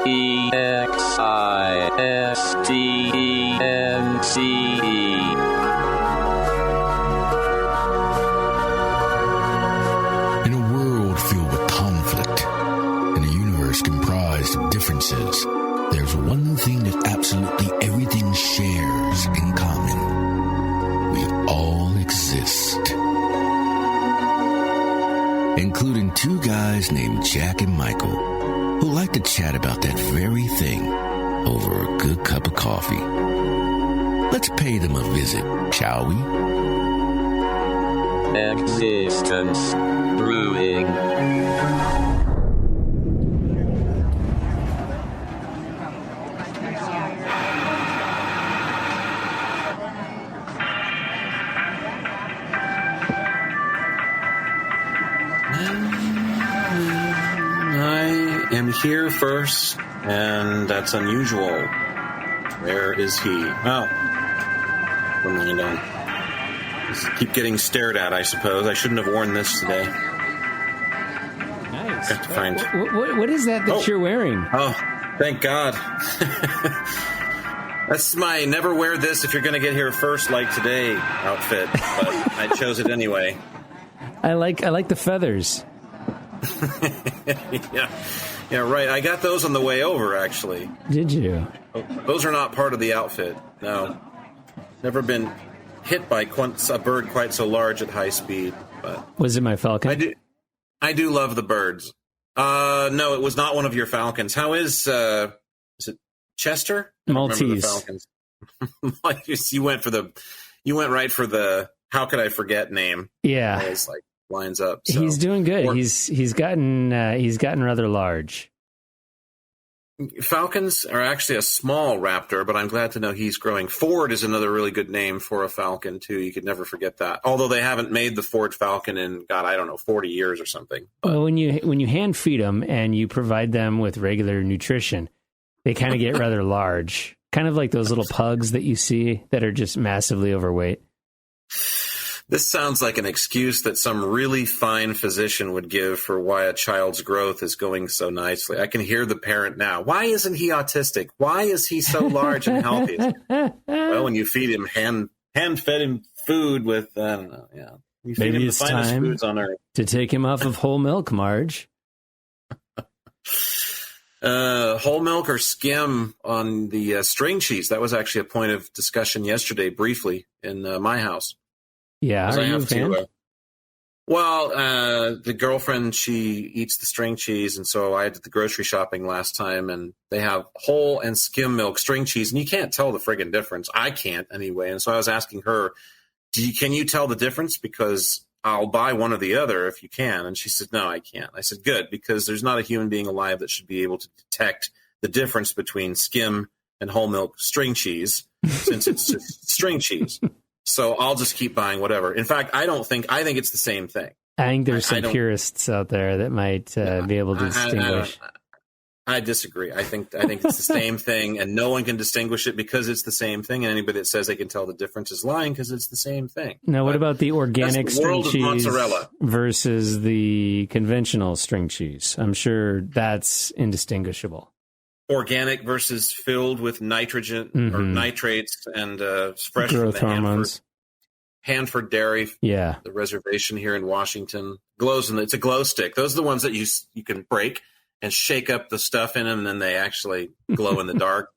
In a world filled with conflict, in a universe comprised of differences, there's one thing that absolutely everything shares in common. We all exist. Including two guys named Jack and Michael, who like to chat about that very thing over a good cup of coffee. Let's pay them a visit, shall we? Existence Brewing. I am here first, and that's unusual. Where is he? Oh. What am I doing? Just keep getting stared at, I suppose. I shouldn't have worn this today. Nice. Got to find... What is that you're wearing? Oh, thank God. That's my never wear this if you're going to get here first like today outfit, but I chose it anyway. I like the feathers. Yeah, right. I got those on the way over, actually. Did you? Those are not part of the outfit. No. Never been hit by a bird quite so large at high speed. But was it my falcon? I do love the birds. No, it was not one of your falcons. How is it Chester? Maltese. The falcons. You went right for the how could I forget name. Yeah. Always lines up. So. He's doing good. He's gotten rather large. Falcons are actually a small raptor, but I'm glad to know he's growing. Ford is another really good name for a falcon too. You could never forget that. Although they haven't made the Ford Falcon in 40 years or something. But. Well, when you hand feed them and you provide them with regular nutrition, they kind of get rather large. Kind of like those little pugs that you see that are just massively overweight. This sounds like an excuse that some really fine physician would give for why a child's growth is going so nicely. I can hear the parent now. Why isn't he autistic? Why is he so large and healthy? Well, when you feed him hand-fed him food with, I don't know, yeah. You feed Maybe him it's the finest time foods on earth. to take him off of whole milk, Marge. Whole milk or skim on the string cheese. That was actually a point of discussion yesterday, briefly, in my house. Yeah, are you a fan? The girlfriend, she eats the string cheese, and so I did the grocery shopping last time, and they have whole and skim milk string cheese, and you can't tell the friggin' difference. I can't anyway, and so I was asking her, can you tell the difference? Because I'll buy one or the other if you can. And she said, no, I can't. I said, good, because there's not a human being alive that should be able to detect the difference between skim and whole milk string cheese, since it's just string cheese. So I'll just keep buying whatever. In fact, I think it's the same thing. I think there's some purists out there that might be able to distinguish. I disagree. I think it's the same thing, and no one can distinguish it because it's the same thing. And anybody that says they can tell the difference is lying because it's the same thing. Now, what about the organic string cheese versus the conventional string cheese? I'm sure that's indistinguishable. Organic versus filled with nitrogen or nitrates and fresh growth from the hormones. Hanford Dairy, yeah, the reservation here in Washington. It's a glow stick. Those are the ones that you can break and shake up the stuff in them, and then they actually glow in the dark.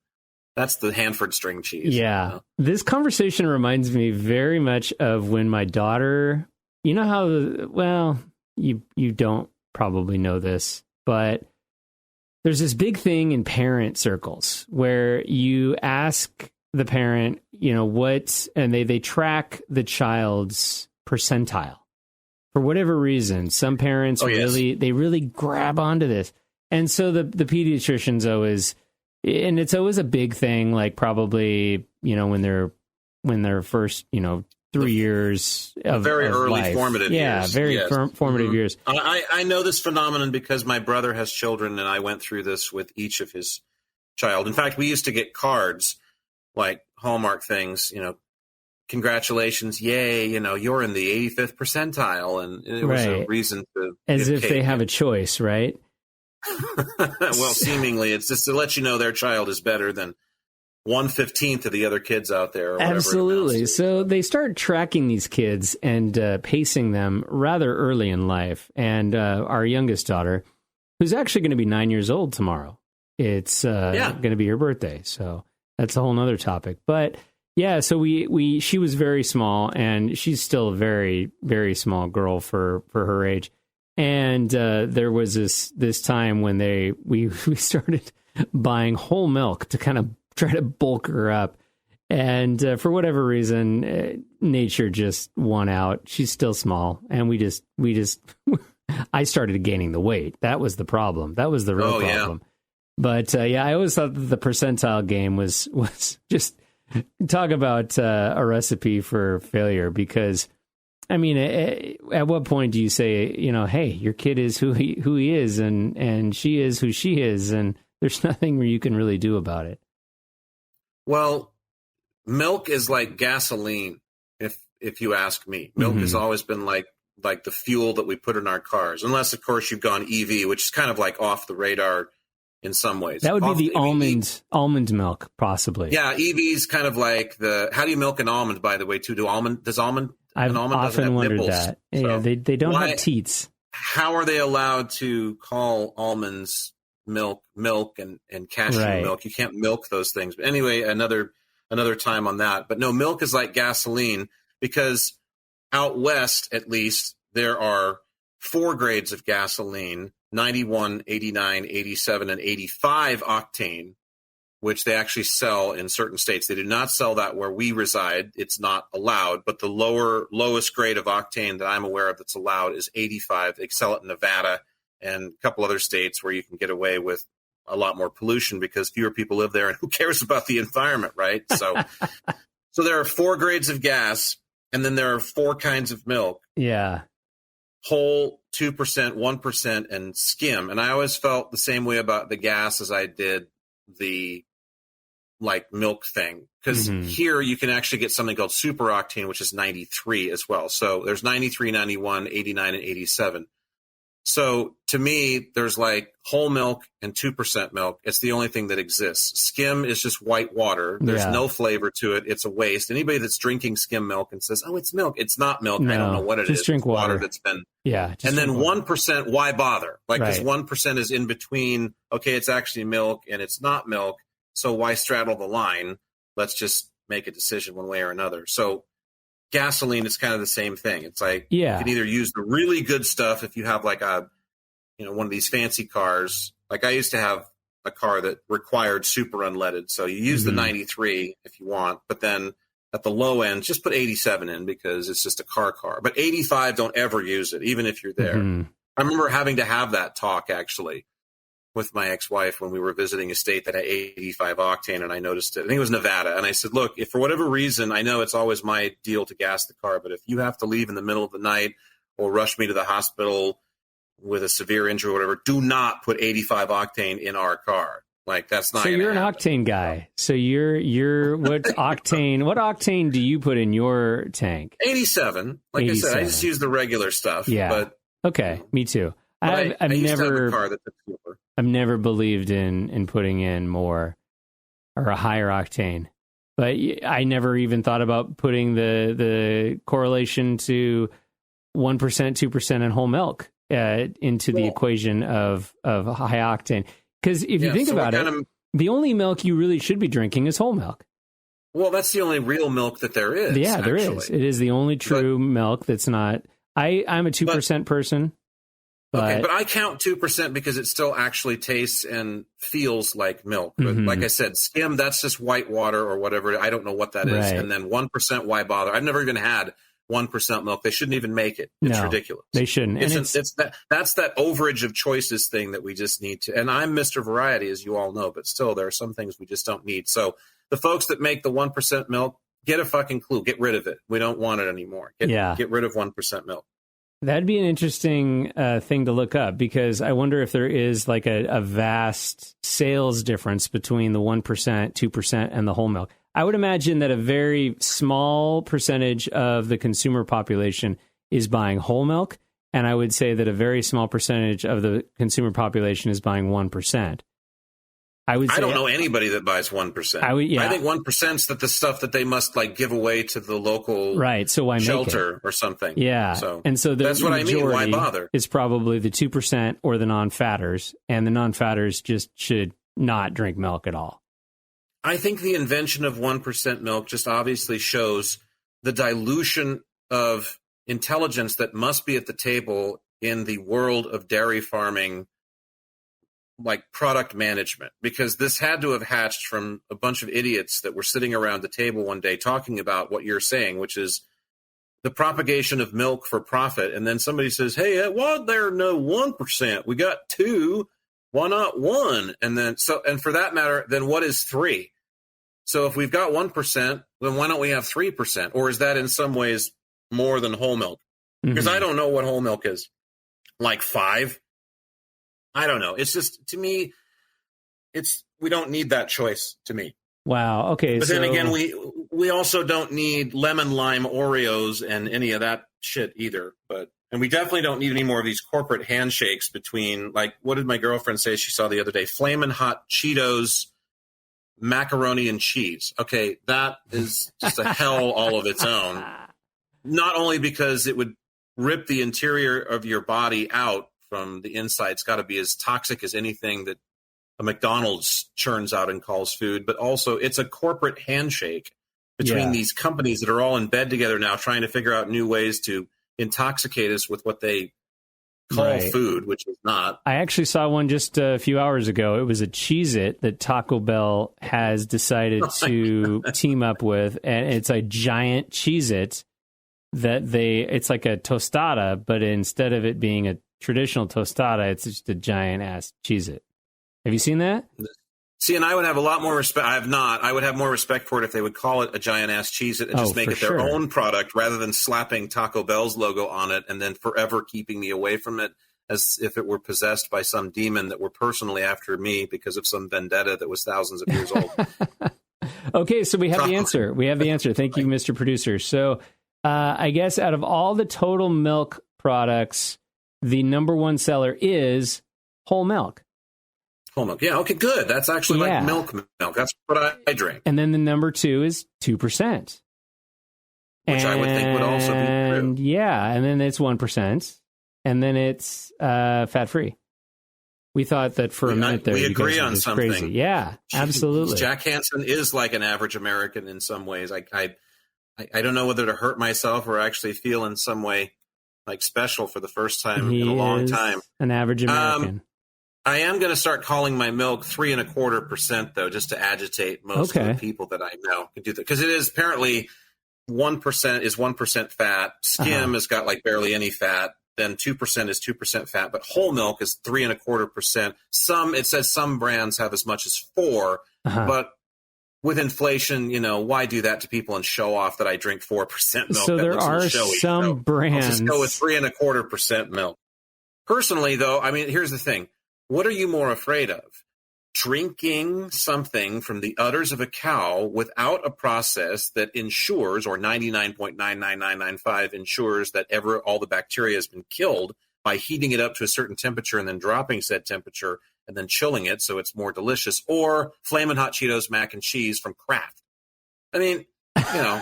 That's the Hanford string cheese. Yeah. You know? This conversation reminds me very much of when my daughter, you know how, you don't probably know this, but there's this big thing in parent circles where you ask the parent, and they track the child's percentile. For whatever reason, some parents really grab onto this. And so the pediatricians always, and it's always a big thing, like probably, when they're first, 3 years of very early life. Formative years. Formative years. I know this phenomenon because my brother has children, and I went through this with each of his child. In fact, we used to get cards, like Hallmark things, congratulations, yay, you're in the 85th percentile, and it was a reason to as if they have a choice, right? Well, seemingly, it's just to let you know their child is better than 1/15 of the other kids out there. Or whatever. Absolutely. So they start tracking these kids and pacing them rather early in life. And our youngest daughter, who's actually going to be 9 years old tomorrow, it's going to be her birthday. So that's a whole nother topic. But yeah, so she was very small, and she's still a very, very small girl for her age. And there was this time when we started buying whole milk to kind of try to bulk her up. And for whatever reason, nature just won out. She's still small. And we just, I started gaining the weight. That was the problem. That was the real problem. Yeah. But I always thought that the percentile game was just talk about a recipe for failure, because I mean, at what point do you say, hey, your kid is who he is, and she is who she is, and there's nothing where you can really do about it? Well, milk is like gasoline, if you ask me. Milk has always been like the fuel that we put in our cars, unless, of course, you've gone EV, which is kind of like off the radar in some ways. That would be the almond milk, possibly. Yeah, EV is kind of like how do you milk an almond, by the way, too? I've often wondered nipples, that. So they don't have teats. How are they allowed to call almonds milk and cashew milk? You can't milk those things. But anyway, another time on that. But no, milk is like gasoline, because out west, at least, there are 4 grades of gasoline: 91, 89, 87, and 85 octane, which they actually sell in certain states. They do not sell that where we reside. It's not allowed. But the lowest grade of octane that I'm aware of that's allowed is 85. They sell it in Nevada and a couple other states where you can get away with a lot more pollution because fewer people live there, and who cares about the environment, right? So there are 4 grades of gas, and then there are 4 kinds of milk. Yeah. Whole, 2%, 1%, and skim. And I always felt the same way about the gas as I did the milk thing, because here you can actually get something called super octane, which is 93 as well. So there's 93, 91, 89, and 87. So to me, there's whole milk and 2% milk. It's the only thing that exists. Skim is just white water. There's no flavor to it. It's a waste. Anybody that's drinking skim milk and says, "Oh, it's milk," it's not milk. No, I don't know what it is. Just drink water. That's been and then 1%. Why bother? Because 1% is in between. Okay, it's actually milk and it's not milk. So why straddle the line? Let's just make a decision one way or another. So gasoline is kind of the same thing. It's you can either use the really good stuff if you have one of these fancy cars. I used to have a car that required super unleaded. So you use the 93 if you want, but then at the low end, just put 87 in because it's just a car. But 85, don't ever use it, even if you're there. I remember having to have that talk actually with my ex-wife when we were visiting a state that had 85 octane, and I noticed it. I think it was Nevada. And I said, look, if for whatever reason, I know it's always my deal to gas the car, but if you have to leave in the middle of the night or rush me to the hospital with a severe injury or whatever, do not put 85 octane in our car. That's not. So you're an octane guy. So you're what octane do you put in your tank? 87. 87. I said, I just use the regular stuff. Yeah. But okay, me too. I've never a car that's super. I've never believed in putting in more or a higher octane, but I never even thought about putting the correlation to 1%, 2% and whole milk into the equation of high octane. Because if you think about it, the only milk you really should be drinking is whole milk. Well, that's the only real milk that there is. Yeah, there is. It is the only true milk that's not. I'm a 2% person. But I count 2% because it still actually tastes and feels like milk. But like I said, skim, that's just white water or whatever. I don't know what that is. And then 1%, why bother? I've never even had 1% milk. They shouldn't even make it. It's ridiculous. They shouldn't. That's that overage of choices thing that we just need to. And I'm Mr. Variety, as you all know, but still there are some things we just don't need. So the folks that make the 1% milk, get a fucking clue. Get rid of it. We don't want it anymore. Get rid of 1% milk. That'd be an interesting thing to look up, because I wonder if there is a vast sales difference between the 1%, 2%, and the whole milk. I would imagine that a very small percentage of the consumer population is buying whole milk, And I would say that a very small percentage of the consumer population is buying 1%. I don't know anybody that buys 1%. I think 1% that the stuff that they must like give away to the local So why shelter make it? or something. Yeah. So that's what I mean. Why bother? It's probably the 2% or the non-fatters, and the non-fatters just should not drink milk at all. I think the invention of 1% milk just obviously shows the dilution of intelligence that must be at the table in the world of dairy farming, like product management, because this had to have hatched from a bunch of idiots that were sitting around the table one day talking about what you're saying, which is the propagation of milk for profit. And then somebody says, hey, why there no 1%? We got 2. Why not 1? And for that matter, then what is 3? So if we've got 1%, then why don't we have 3%? Or is that in some ways more than whole milk? Because I don't know what whole milk is. Like 5? I don't know. It's just, to me, we don't need that choice, to me. Wow. Okay. But then again, we also don't need lemon lime Oreos and any of that shit either. And we definitely don't need any more of these corporate handshakes between, like, what did my girlfriend say she saw the other day? Flamin' Hot Cheetos, macaroni and cheese. Okay, that is just a hell all of its own. Not only because it would rip the interior of your body out from the inside. It's got to be as toxic as anything that a McDonald's churns out and calls food, but also it's a corporate handshake between these companies that are all in bed together now trying to figure out new ways to intoxicate us with what they call food, which is not. I actually saw one just a few hours ago. It was a Cheez-It that Taco Bell has decided to team up with, and it's a giant Cheez-It that it's like a tostada, but instead of it being a traditional tostada, it's just a giant ass Cheez-It. Have you seen that? See, and I would have a lot more respect. I have not. I would have more respect for it if they would call it a giant ass Cheez-It and just make it their own product rather than slapping Taco Bell's logo on it and then forever keeping me away from it as if it were possessed by some demon that were personally after me because of some vendetta that was thousands of years old. Okay, so we have the answer. We have the answer. Thank you, Mr. Producer. So I guess out of all the total milk products, the number one seller is whole milk. Whole milk. Yeah, okay, good. That's actually like milk. That's what I drink. And then the number 2 is 2%. Which I would think would also be true. Yeah, and then it's 1%. And then it's fat-free. We thought that for a minute there, we agree on something. Crazy. Yeah, absolutely. Jack Hansen is like an average American in some ways. I don't know whether to hurt myself or actually feel in some way like special for the first time in a long time. An average American. I am going to start calling my milk 3.25%, though, just to agitate most of the people that I know can do that. Because it is apparently 1% is 1% fat. Skim has got like barely any fat. Then 2% is 2% fat. But whole milk is 3.25%. It says some brands have as much as 4%. But with inflation, why do that to people and show off that I drink 4% milk? So there are some brands. I'll just go with 3.25% milk. Personally, though, I mean, here's the thing. What are you more afraid of? Drinking something from the udders of a cow without a process that ensures, or 99.99995 ensures that all the bacteria has been killed by heating it up to a certain temperature and then dropping said temperature and then chilling it so it's more delicious, or Flamin' Hot Cheetos mac and cheese from Kraft. I mean, so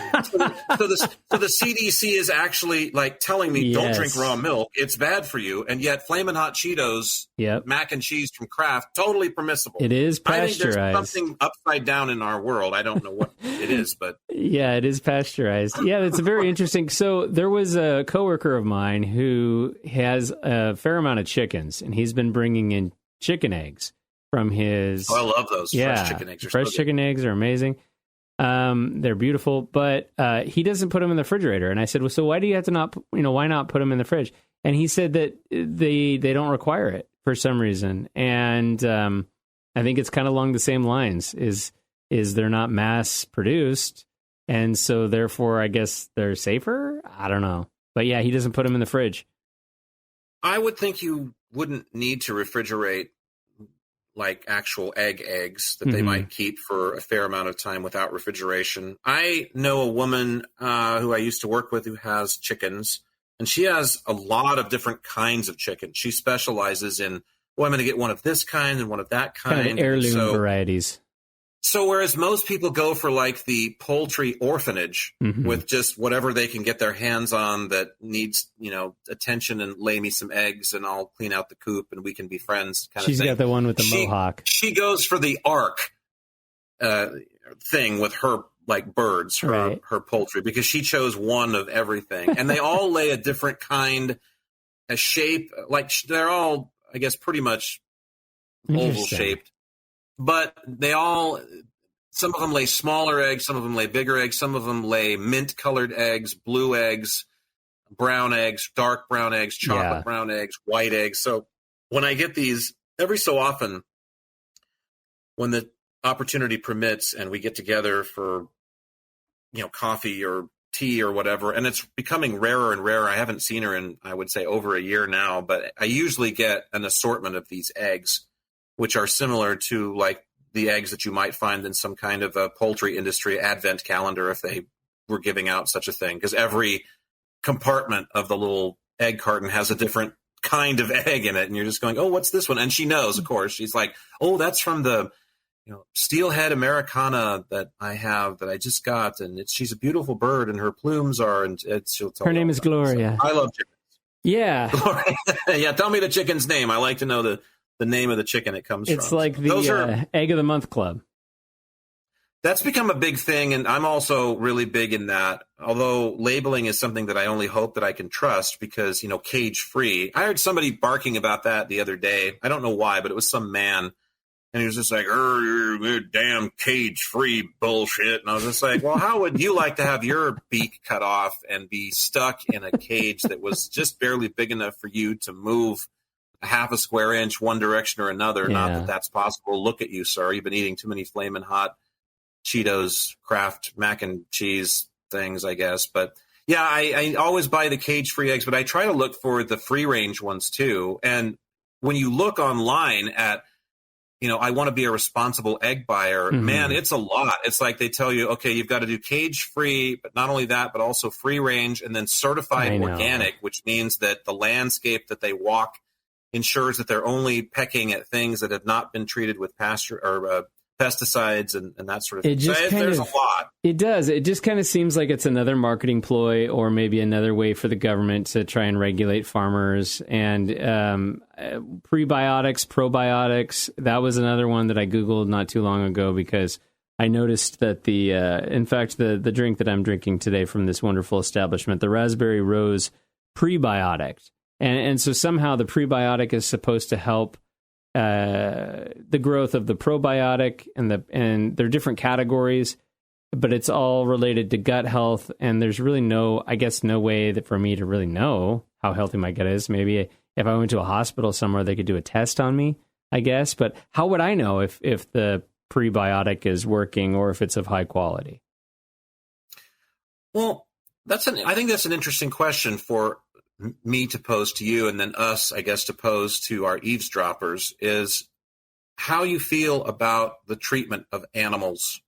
the CDC is actually like telling me don't drink raw milk. It's bad for you. And yet Flamin' Hot Cheetos, mac and cheese from Kraft, totally permissible. It is pasteurized. I think there's something upside down in our world. I don't know what it is, but yeah, it is pasteurized. Yeah, it's very interesting. So there was a coworker of mine who has a fair amount of chickens, and he's been bringing in chicken eggs from his. Oh, I love those. Fresh chicken eggs. Fresh chicken eggs are amazing. They're beautiful, but he doesn't put them in the refrigerator. And I said, well, so why do you have to why not put them in the fridge? And he said that they don't require it for some reason. And I think it's kind of along the same lines, is they're not mass produced. And so therefore, I guess they're safer. I don't know. But yeah, he doesn't put them in the fridge. I would think you wouldn't need to refrigerate like actual eggs that they might keep for a fair amount of time without refrigeration. I know a woman who I used to work with who has chickens, And she has a lot of different kinds of chicken. She specializes in, well, I'm going to get one of this kind and one of that kind. Kind of heirloom varieties. So whereas most people go for like the poultry orphanage with just whatever they can get their hands on that needs, attention, and lay me some eggs and I'll clean out the coop and we can be friends kind of thing. She's got the one with the mohawk. She goes for the ARC thing with her like birds, her poultry, because she chose one of everything. And they all lay a different kind, a shape, like they're all, I guess, pretty much oval shaped. But some of them lay smaller eggs, some of them lay bigger eggs, some of them lay mint-colored eggs, blue eggs, brown eggs, dark brown eggs, chocolate brown eggs, white eggs. So when I get these, every so often, when the opportunity permits and we get together for, coffee or tea or whatever, and it's becoming rarer and rarer. I haven't seen her in, I would say, over a year now, but I usually get an assortment of these eggs, which are similar to like the eggs that you might find in some kind of a poultry industry advent calendar if they were giving out such a thing, because every compartment of the little egg carton has a different kind of egg in it, and you're just going, oh, what's this one? And she knows, of course. She's like, oh, that's from the steelhead Americana that I have that I just got, and she's a beautiful bird, and her plumes are, and she'll tell her name is Gloria. So I love chickens. Yeah. Gloria. Yeah, tell me the chicken's name. I like to know the name of the chicken it comes from. It's like the Egg of the Month Club. That's become a big thing, and I'm also really big in that, although labeling is something that I only hope that I can trust because, cage-free. I heard somebody barking about that the other day. I don't know why, but it was some man, and he was just like, you're damn cage-free bullshit. And I was just like, well, how would you like to have your beak cut off and be stuck in a cage that was just barely big enough for you to move a half a square inch one direction or another? Yeah. Not that that's possible. Look at you, sir. You've been eating too many Flamin' Hot Cheetos, Kraft mac and cheese things, I guess. But yeah, I always buy the cage-free eggs, but I try to look for the free-range ones too. And when you look online at, I want to be a responsible egg buyer, man, it's a lot. It's like they tell you, okay, you've got to do cage-free, but not only that, but also free-range and then certified organic, which means that the landscape that they walk ensures that they're only pecking at things that have not been treated with pesticides and that sort of thing. There's a lot. It does. It just kind of seems like it's another marketing ploy or maybe another way for the government to try and regulate farmers. And prebiotics, probiotics, that was another one that I Googled not too long ago because I noticed that in fact, the drink that I'm drinking today from this wonderful establishment, the Raspberry Rose prebiotic. And so somehow the prebiotic is supposed to help the growth of the probiotic, and there are different categories, but it's all related to gut health. And there's really no way that for me to really know how healthy my gut is. Maybe if I went to a hospital somewhere, they could do a test on me, I guess. But how would I know if the prebiotic is working or if it's of high quality? Well, I think that's an interesting question for me to pose to you, and then us, I guess, to pose to our eavesdroppers, is how you feel about the treatment of animals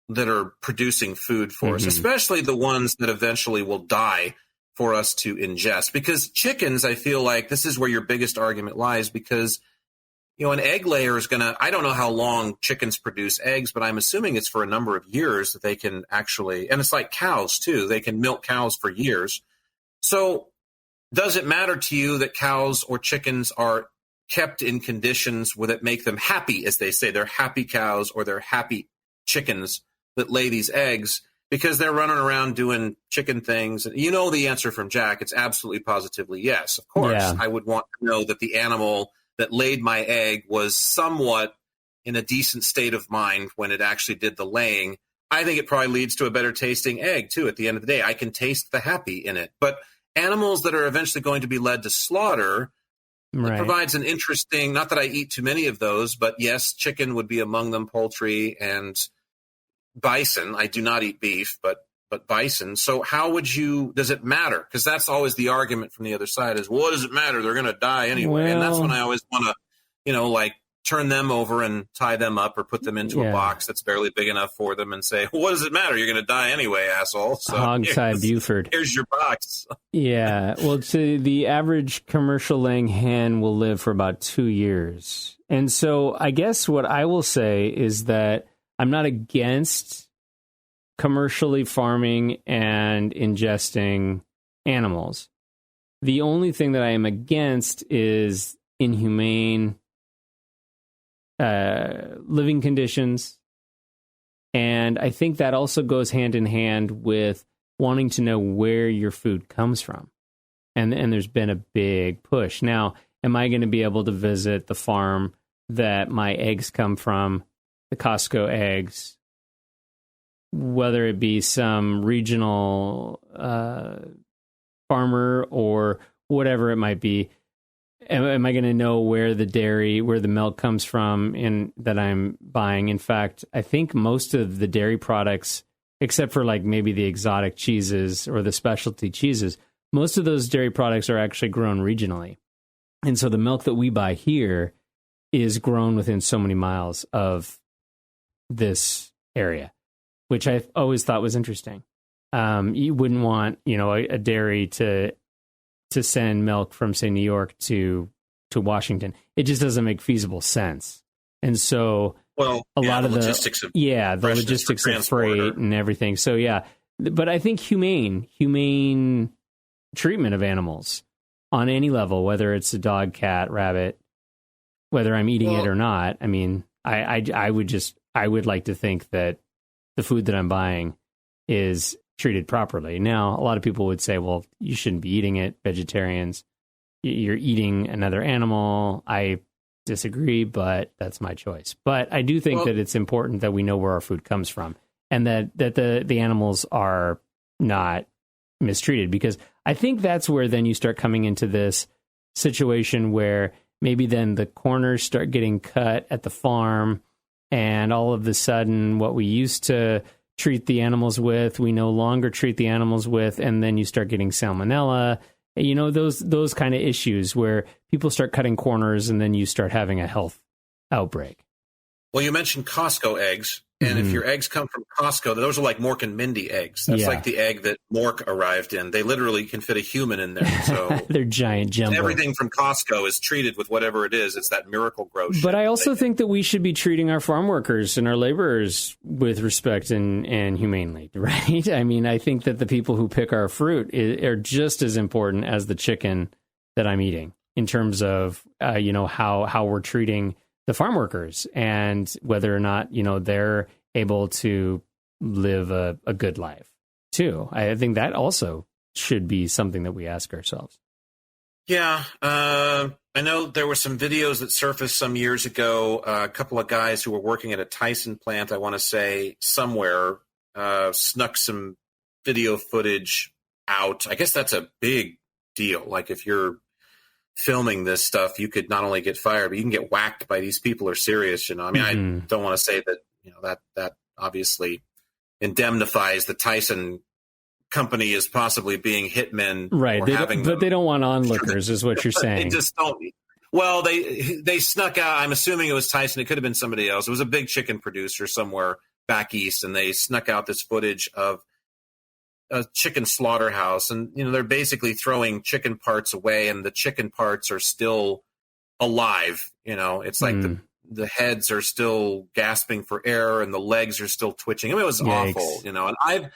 that are producing food for us, especially the ones that eventually will die for us to ingest. Because chickens, I feel like this is where your biggest argument lies, because an egg layer is I don't know how long chickens produce eggs, but I'm assuming it's for a number of years that they can actually, and it's like cows too, they can milk cows for years. So does it matter to you that cows or chickens are kept in conditions that make them happy, as they say, they're happy cows or they're happy chickens that lay these eggs because they're running around doing chicken things? You know the answer from Jack. It's absolutely positively yes. Of course, yeah. I would want to know that the animal that laid my egg was somewhat in a decent state of mind when it actually did the laying. I think it probably leads to a better tasting egg, too, at the end of the day. I can taste the happy in it. But animals that are eventually going to be led to slaughter, it provides an interesting, not that I eat too many of those, but yes, chicken would be among them, poultry and bison. I do not eat beef, but bison. So does it matter? Because that's always the argument from the other side is, well, what does it matter? They're going to die anyway. And that's when I always want to, turn them over and tie them up or put them into a box that's barely big enough for them and say, what does it matter? You're going to die anyway, asshole. So Hog-tie Buford. Here's your box. Yeah. Well, the average commercial laying hen will live for about 2 years. And so I guess what I will say is that I'm not against commercially farming and ingesting animals. The only thing that I am against is inhumane living conditions. And I think that also goes hand in hand with wanting to know where your food comes from. And there's been a big push. Now, am I going to be able to visit the farm that my eggs come from, the Costco eggs, whether it be some regional farmer or whatever it might be? Am I going to know where the milk comes from that I'm buying? In fact, I think most of the dairy products, except for like maybe the exotic cheeses or the specialty cheeses, most of those dairy products are actually grown regionally. And so the milk that we buy here is grown within so many miles of this area, which I always thought was interesting. You wouldn't want, a dairy to send milk from, say, New York to Washington. It just doesn't make feasible sense. And so a lot of the logistics of freight and everything. So, yeah. But I think humane treatment of animals on any level, whether it's a dog, cat, rabbit, whether I'm eating it or not. I mean, I would like to think that the food that I'm buying is treated properly. Now, a lot of people would say, well, you shouldn't be eating it, vegetarians. You're eating another animal. I disagree, but that's my choice. But I do think that it's important that we know where our food comes from and that the animals are not mistreated, because I think that's where then you start coming into this situation where maybe then the corners start getting cut at the farm, and all of a sudden what we used to treat the animals with, we no longer treat the animals with, and then you start getting salmonella, those kind of issues where people start cutting corners and then you start having a health outbreak. Well, you mentioned Costco eggs, and if your eggs come from Costco, those are like Mork and Mindy eggs. That's like the egg that Mork arrived in. They literally can fit a human in there. So they're giant jumbo. Everything from Costco is treated with whatever it is. It's that Miracle Grow shit. But I also think that we should be treating our farm workers and our laborers with respect and humanely, right? I mean, I think that the people who pick our fruit are just as important as the chicken that I'm eating in terms of, how we're treating the farm workers and whether or not, they're able to live a good life too. I think that also should be something that we ask ourselves. Yeah. I know there were some videos that surfaced some years ago. A couple of guys who were working at a Tyson plant, I want to say somewhere, snuck some video footage out. I guess that's a big deal. Like if you're filming this stuff, you could not only get fired, but you can get whacked by these people are serious. I mean, I don't want to say that, that obviously indemnifies the Tyson company as possibly being hitmen. Right. But they don't want onlookers is what you're saying. They just don't. Well, they snuck out. I'm assuming it was Tyson. It could have been somebody else. It was a big chicken producer somewhere back east, and they snuck out this footage of a chicken slaughterhouse, and they're basically throwing chicken parts away, and the chicken parts are still alive. It's like the heads are still gasping for air, and the legs are still twitching. I mean, it was awful. And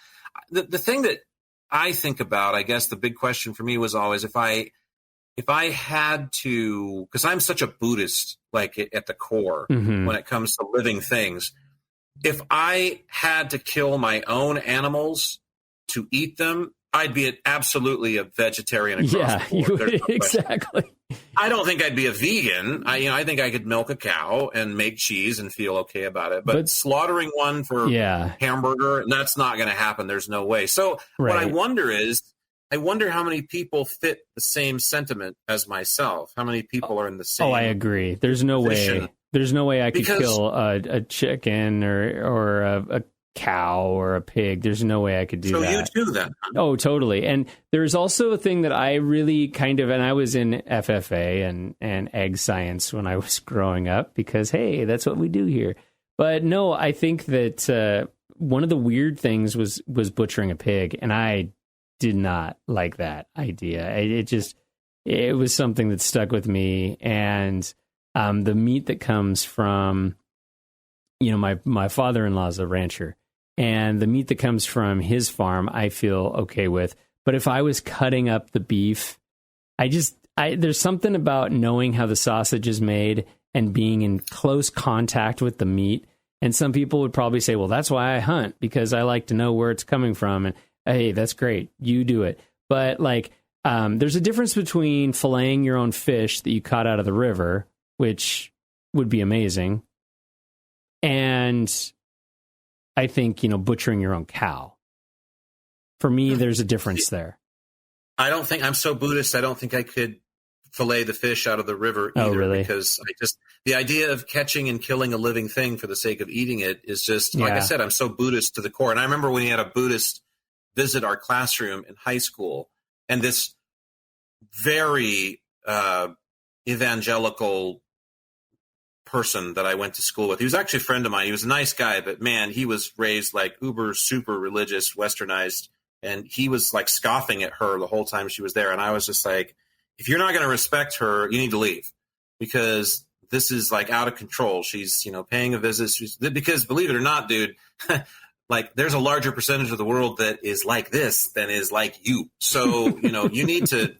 the thing that I think about, I guess the big question for me was always if I had to, because I'm such a Buddhist, like at the core when it comes to living things, if I had to kill my own animals to eat them, I'd be absolutely a vegetarian across the board. Yeah, exactly. I don't think I'd be a vegan. I think I could milk a cow and make cheese and feel okay about it. But slaughtering one for hamburger, that's not going to happen. There's no way. So what I wonder is, how many people fit the same sentiment as myself. How many people are in the same? Oh, I agree. There's no way. There's no way I could kill a chicken or a cow or a pig. There's no way I could do that. So you do that. Oh, totally. And there's also a thing that I really kind of, and I was in FFA and egg science when I was growing up because, hey, that's what we do here. But no, I think that one of the weird things was butchering a pig, and I did not like that idea. It was something that stuck with me, and the meat that comes from, my father-in-law is a rancher, and the meat that comes from his farm, I feel okay with. But if I was cutting up the beef, there's something about knowing how the sausage is made and being in close contact with the meat. And some people would probably say, well, that's why I hunt, because I like to know where it's coming from. And hey, that's great. You do it. But there's a difference between filleting your own fish that you caught out of the river, which would be amazing, and I think, butchering your own cow. For me, there's a difference there. I'm so Buddhist, I don't think I could fillet the fish out of the river either. Oh, really? Because the idea of catching and killing a living thing for the sake of eating it is just, like I said, I'm so Buddhist to the core. And I remember when we had a Buddhist visit our classroom in high school, and this very evangelical person that I went to school with. He was actually a friend of mine. He was a nice guy, but man, he was raised like uber, super religious, westernized, and he was like scoffing at her the whole time she was there. And I was just like, if you're not going to respect her, you need to leave, because this is like out of control. She's, paying a visit. Because believe it or not, dude, like there's a larger percentage of the world that is like this than is like you. So, you need to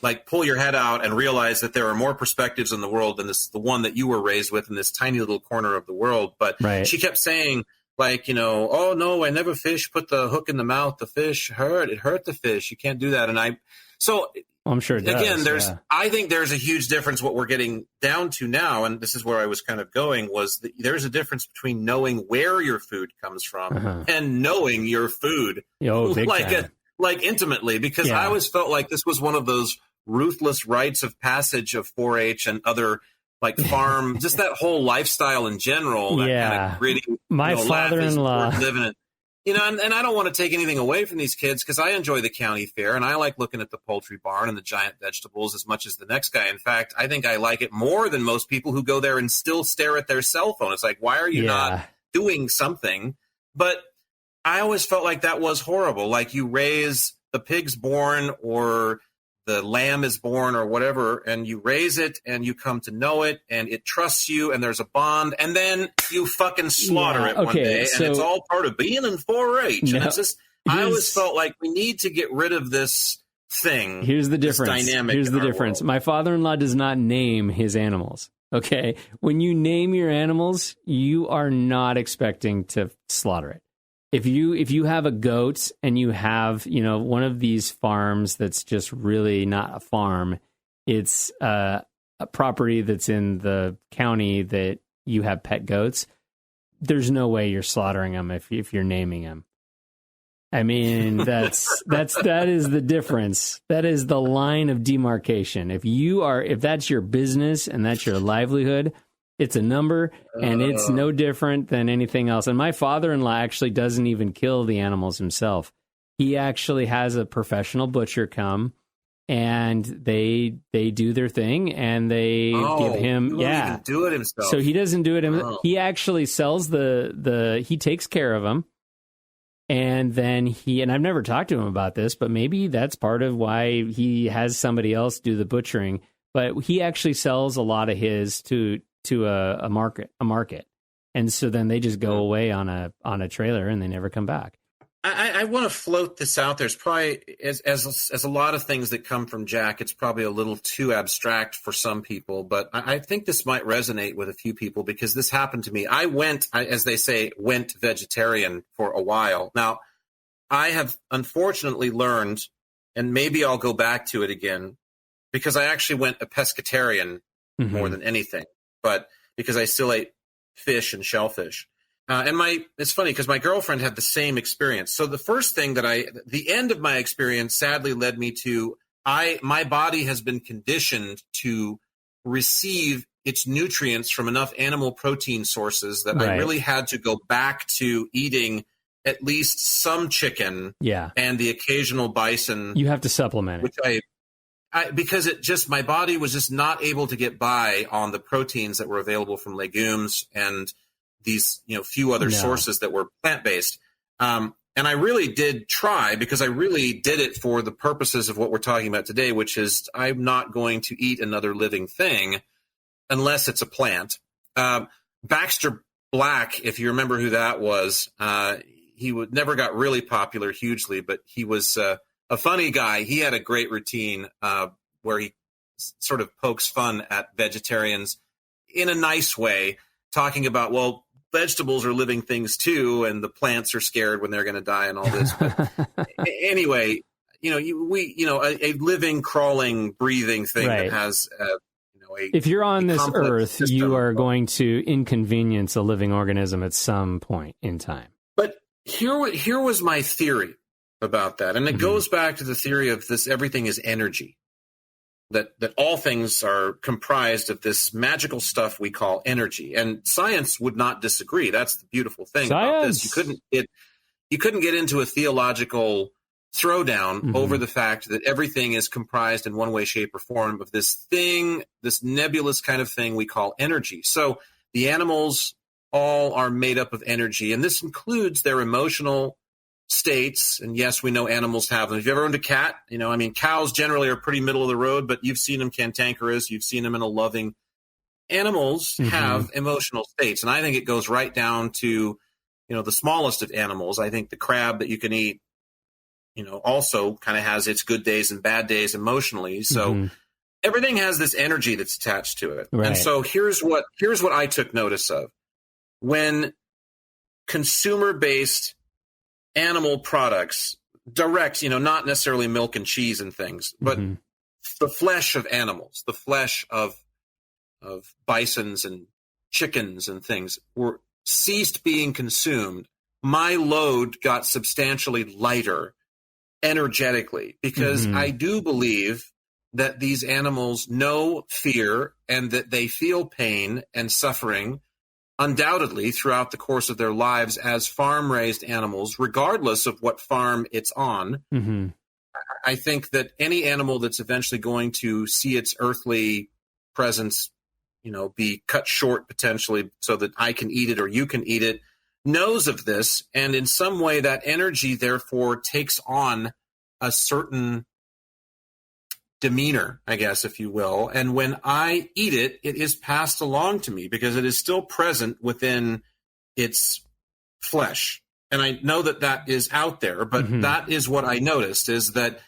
like pull your head out and realize that there are more perspectives in the world than the one that you were raised with in this tiny little corner of the world. But She kept saying like, oh no, I never fish, put the hook in the mouth, the fish it hurt the fish. You can't do that. And I'm sure it does. Again, I think there's a huge difference. What we're getting down to now, and this is where I was kind of going, was that there's a difference between knowing where your food comes from and knowing your food like intimately. Because I always felt like this was one of those ruthless rites of passage of 4-H and other like farm, just that whole lifestyle in general. That kind of gritty. My father-in-law living it. And I don't want to take anything away from these kids, because I enjoy the county fair and I like looking at the poultry barn and the giant vegetables as much as the next guy. In fact, I think I like it more than most people who go there and still stare at their cell phone. It's like, why are you not doing something? But I always felt like that was horrible. Like you raise the pig's born or the lamb is born or whatever, and you raise it and you come to know it and it trusts you and there's a bond, and then you fucking slaughter it one day, and it's all part of being in 4-H. And it's just, I always felt like we need to get rid of this thing. Here's the difference. Here's the difference. World. My father-in-law does not name his animals. Okay. When you name your animals, you are not expecting to slaughter it. If you have a goat and you have, one of these farms that's just really not a farm, it's a property that's in the county that you have pet goats, there's no way you're slaughtering them if you're naming them. I mean, that is the difference. That is the line of demarcation. If that's your business and that's your livelihood, it's a number, and it's no different than anything else. And my father-in-law actually doesn't even kill the animals himself. He actually has a professional butcher come, and they do their thing, and they give him he even do it himself. So he doesn't do it himself. He actually sells he takes care of them, and then and I've never talked to him about this, but maybe that's part of why he has somebody else do the butchering. But he actually sells a lot of his to a market, and so then they just go away on a trailer and they never come back. I want to float this out. There's probably as a lot of things that come from Jack, it's probably a little too abstract for some people, but I think this might resonate with a few people, because this happened to me. I went vegetarian for a while. Now, I have unfortunately learned, and maybe I'll go back to it again, because I actually went a pescatarian more than anything. But because I still ate fish and shellfish. It's funny because my girlfriend had the same experience. So the first thing the end of my experience sadly led me to, my body has been conditioned to receive its nutrients from enough animal protein sources that I really had to go back to eating at least some chicken, and the occasional bison. You have to supplement it, which because it just, my body was just not able to get by on the proteins that were available from legumes and these, few other sources that were plant-based. And I really did try, because I really did it for the purposes of what we're talking about today, which is I'm not going to eat another living thing unless it's a plant. Baxter Black, if you remember who that was, he never got really popular hugely, but he was a funny guy. He had a great routine where he sort of pokes fun at vegetarians in a nice way, talking about, well, vegetables are living things too, and the plants are scared when they're going to die and all this. But anyway, a living, crawling, breathing thing that has, if you're on this earth, you are going to inconvenience a living organism at some point in time. But here was my theory about that, and it goes back to the theory of this: everything is energy. That all things are comprised of this magical stuff we call energy, and science would not disagree. That's the beautiful thing about this. You couldn't get into a theological throwdown over the fact that everything is comprised in one way, shape, or form of this thing, this nebulous kind of thing we call energy. So the animals all are made up of energy, and this includes their emotional states. And yes, we know animals have them. Have you ever owned a cat? Cows generally are pretty middle of the road, but you've seen them cantankerous. You've seen them in a loving. Animals have emotional states. And I think it goes right down to, the smallest of animals. I think the crab that you can eat, also kind of has its good days and bad days emotionally. So everything has this energy that's attached to it. Right. And so here's what I took notice of. When consumer-based animal products, direct, not necessarily milk and cheese and things, but the flesh of animals, the flesh of bisons and chickens and things were ceased being consumed, my load got substantially lighter energetically, because I do believe that these animals know fear and that they feel pain and suffering undoubtedly throughout the course of their lives as farm-raised animals, regardless of what farm it's on. I think that any animal that's eventually going to see its earthly presence, be cut short potentially so that I can eat it or you can eat it, knows of this. And in some way that energy, therefore, takes on a certain demeanor, I guess, if you will. And when I eat it, it is passed along to me because it is still present within its flesh. And I know that is out there, but that is what I noticed, is that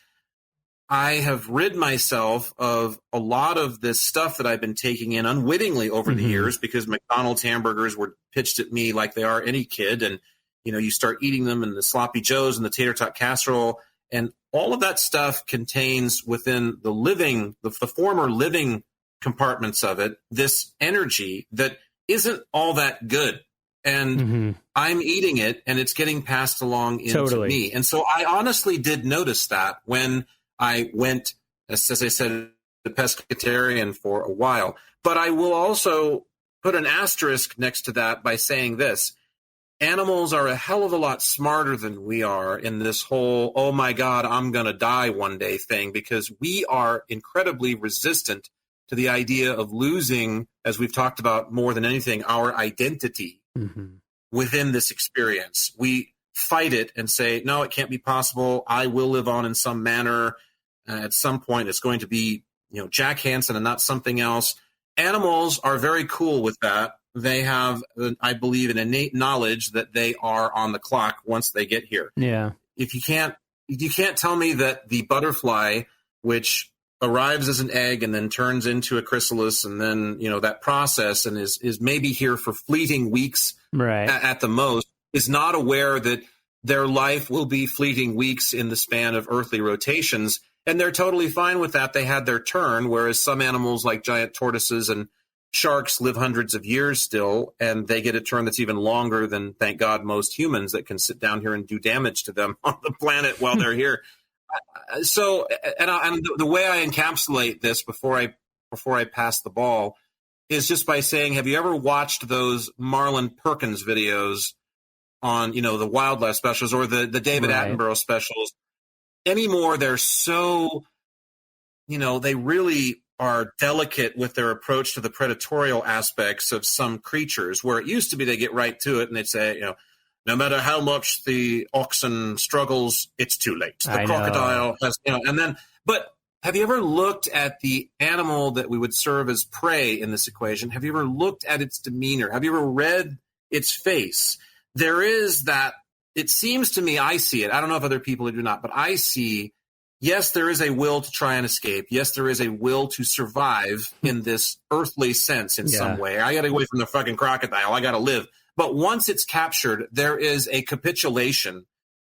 I have rid myself of a lot of this stuff that I've been taking in unwittingly over the years, because McDonald's hamburgers were pitched at me like they are any kid. And, you start eating them in the sloppy joes and the tater tot casserole. And all of that stuff contains within the former living compartments of it, this energy that isn't all that good. And I'm eating it and it's getting passed along into me. And so I honestly did notice that when I went, as I said, the pescatarian for a while. But I will also put an asterisk next to that by saying this: animals are a hell of a lot smarter than we are in this whole, oh my God, I'm going to die one day thing, because we are incredibly resistant to the idea of losing, as we've talked about more than anything, our identity within this experience. We fight it and say, no, it can't be possible. I will live on in some manner. At some point, it's going to be, Jack Hansen and not something else. Animals are very cool with that. They have, I believe, an innate knowledge that they are on the clock once they get here. Yeah. If you can't tell me that the butterfly, which arrives as an egg and then turns into a chrysalis, and then that process, and is maybe here for fleeting weeks at the most, is not aware that their life will be fleeting weeks in the span of earthly rotations, and they're totally fine with that. They had their turn, whereas some animals like giant tortoises and sharks live hundreds of years still, and they get a turn that's even longer than, thank God, most humans that can sit down here and do damage to them on the planet while they're here. So, and the way I encapsulate this before I pass the ball is just by saying, have you ever watched those Marlon Perkins videos on, the wildlife specials or the David Attenborough specials anymore. They're so, they really are delicate with their approach to the predatorial aspects of some creatures, where it used to be they get right to it and they'd say, no matter how much the oxen struggles, it's too late. The crocodile has, but have you ever looked at the animal that we would serve as prey in this equation? Have you ever looked at its demeanor? Have you ever read its face? There is that, it seems to me, I see it. I don't know if other people do not, but I see, yes, there is a will to try and escape. Yes, there is a will to survive in this earthly sense in some way. I got to get away from the fucking crocodile. I got to live. But once it's captured, there is a capitulation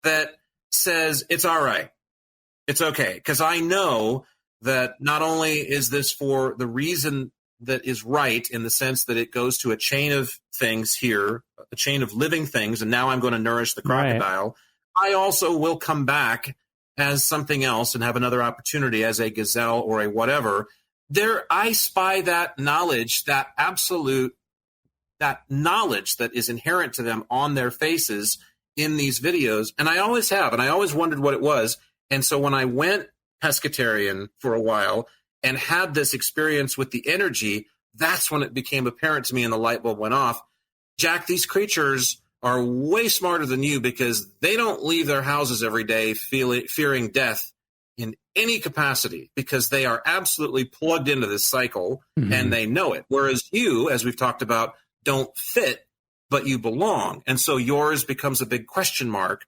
that says, it's all right. It's okay. Because I know that not only is this for the reason that is right, in the sense that it goes to a chain of things here, a chain of living things, and now I'm going to nourish the crocodile. Right. I also will come back as something else and have another opportunity as a gazelle or a whatever. There, I spy that knowledge, that absolute, that knowledge that is inherent to them on their faces in these videos. And I always have, and I always wondered what it was. And so when I went pescatarian for a while and had this experience with the energy, that's when it became apparent to me and the light bulb went off. Jack, these creatures are way smarter than you, because they don't leave their houses every day fearing death in any capacity, because they are absolutely plugged into this cycle and they know it. Whereas you, as we've talked about, don't fit, but you belong. And so yours becomes a big question mark,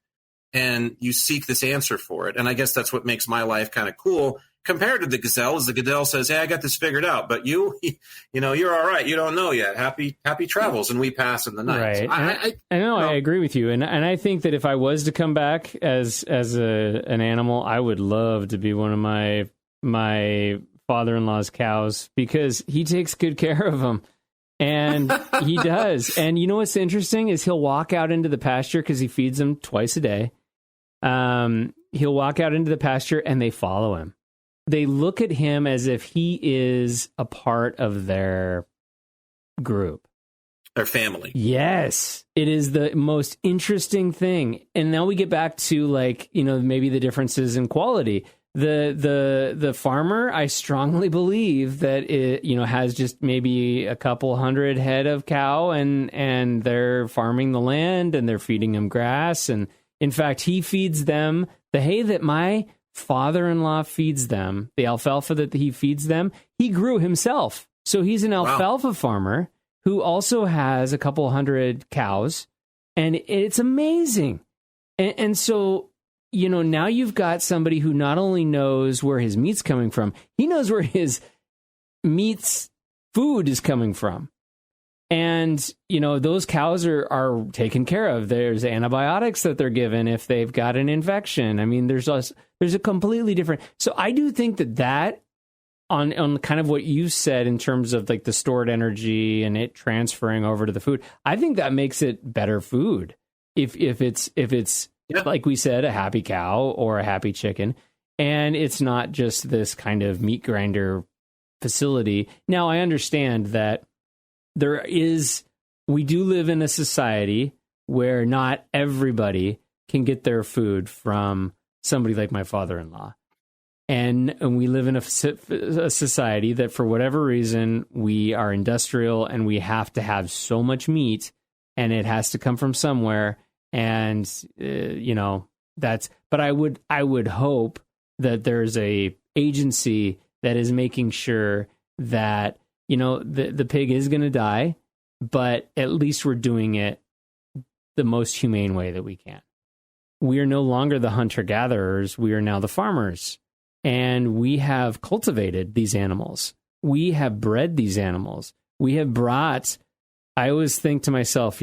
and you seek this answer for it. And I guess that's what makes my life kind of cool compared to the gazelle, is the gazelle says, hey, I got this figured out, but you're all right. You don't know yet. Happy travels. And we pass in the night. Right. I know. I agree with you. And I think that if I was to come back as an animal, I would love to be one of my father-in-law's cows, because he takes good care of them. And he does. And you know what's interesting is he'll walk out into the pasture, because he feeds them twice a day. He'll walk out into the pasture and they follow him. They look at him as if he is a part of their group. Their family. Yes. It is the most interesting thing. And now we get back to, like, maybe the differences in quality. The farmer, I strongly believe that it, has just maybe a couple hundred head of cow, and they're farming the land and they're feeding them grass. And in fact, he feeds them the hay that my father-in-law feeds them, the alfalfa that he feeds them, he grew himself. So he's an alfalfa farmer who also has a couple hundred cows, and it's amazing. And so, now you've got somebody who not only knows where his meat's coming from, he knows where his meat's food is coming from. And, those cows are taken care of. There's antibiotics that they're given if they've got an infection. I mean, there's a completely different. So I do think that on kind of what you said in terms of like the stored energy and it transferring over to the food, I think that makes it better food. If it's like we said, a happy cow or a happy chicken, and it's not just this kind of meat grinder facility. Now, I understand that we do live in a society where not everybody can get their food from somebody like my father-in-law. And we live in a society that, for whatever reason, we are industrial and we have to have so much meat, and it has to come from somewhere. And, but I would hope that there's a agency that is making sure that, the pig is going to die, but at least we're doing it the most humane way that we can. We are no longer the hunter-gatherers. We are now the farmers. And we have cultivated these animals. We have bred these animals. We have brought, I always think to myself,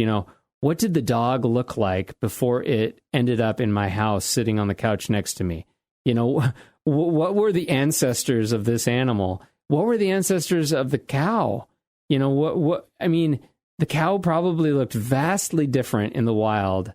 what did the dog look like before it ended up in my house sitting on the couch next to me? What were the ancestors of this animal? What were the ancestors of the cow? The cow probably looked vastly different in the wild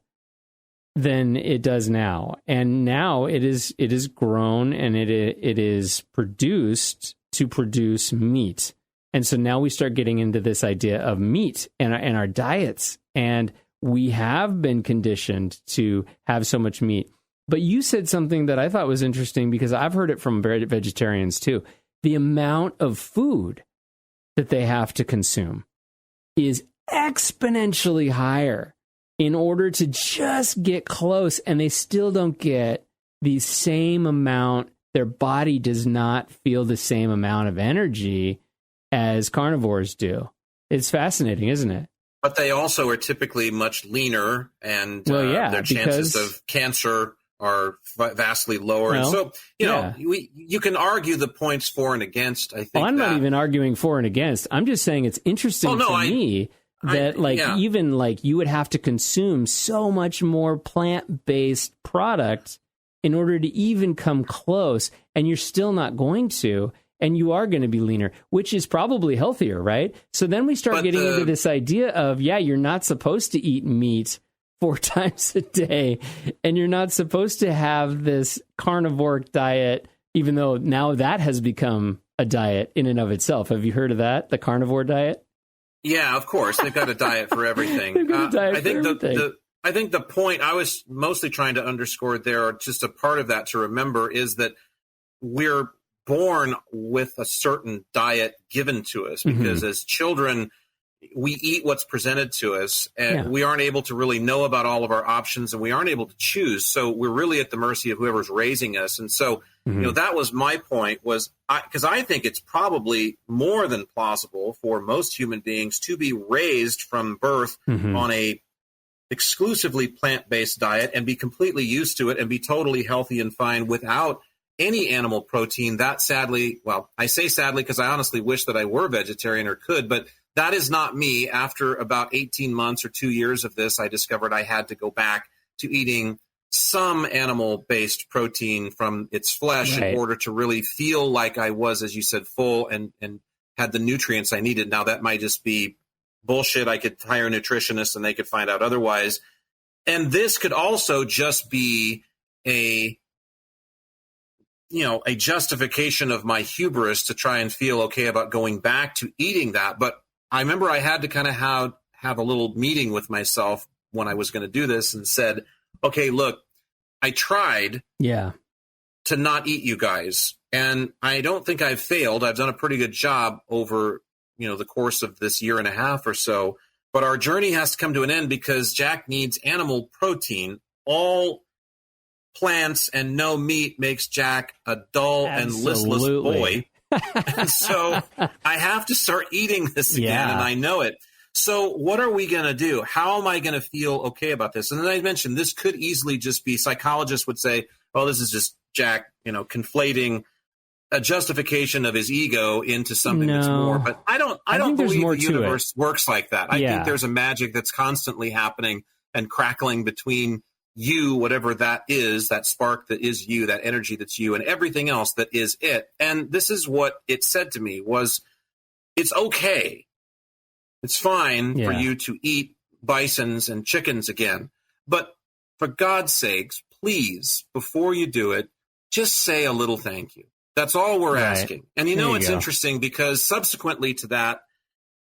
than it does now. And now it is grown and it is produced to produce meat. And so now we start getting into this idea of meat and our diets. And we have been conditioned to have so much meat. But you said something that I thought was interesting because I've heard it from vegetarians too. The amount of food that they have to consume is exponentially higher in order to just get close, and they still don't get the same amount. Their body does not feel the same amount of energy as carnivores do. It's fascinating, isn't it? But they also are typically much leaner, and their chances of cancer are vastly lower. And so, you can argue the points for and against. I think I'm not even arguing for and against. I'm just saying it's interesting to me that even you would have to consume so much more plant-based product in order to even come close, and you're still not going to, and you are going to be leaner, which is probably healthier, right? So then we start getting into this idea of, you're not supposed to eat meat 4 times a day, and you're not supposed to have this carnivoric diet, even though now that has become a diet in and of itself. Have you heard of that, the carnivore diet? Yeah, of course. They've got a diet for everything. I think the point I was mostly trying to underscore there, or just a part of that to remember, is that we're born with a certain diet given to us, because as children, we eat what's presented to us, and we aren't able to really know about all of our options, and we aren't able to choose. So we're really at the mercy of whoever's raising us. And so, that was my point, was because I think it's probably more than plausible for most human beings to be raised from birth on a exclusively plant-based diet and be completely used to it and be totally healthy and fine without any animal protein. That sadly, well, I say sadly because I honestly wish that I were vegetarian or could, but that is not me. After about 18 months or 2 years of this, I discovered I had to go back to eating some animal-based protein from its flesh in order to really feel like I was, as you said, full and had the nutrients I needed. Now, that might just be bullshit. I could hire a nutritionist and they could find out otherwise. And this could also just be a justification of my hubris to try and feel okay about going back to eating that. But I remember I had to kind of have a little meeting with myself when I was going to do this and said, okay, look, I tried to not eat you guys, and I don't think I've failed. I've done a pretty good job over the course of this year and a half or so, but our journey has to come to an end because Jack needs animal protein. All plants and no meat makes Jack a dull and listless boy. And so I have to start eating this again, and I know it. So what are we going to do? How am I going to feel okay about this? And then I mentioned this could easily just be, psychologists would say, well, this is just Jack, conflating a justification of his ego into something that's more. But I don't believe the universe works like that. I think there's a magic that's constantly happening and crackling between you, whatever that is, that spark that is you, that energy that's you, and everything else that is it. And this is what it said to me was, it's okay. It's fine for you to eat bisons and chickens again. But for God's sakes, please, before you do it, just say a little thank you. That's all we're asking. And it's interesting because subsequently to that,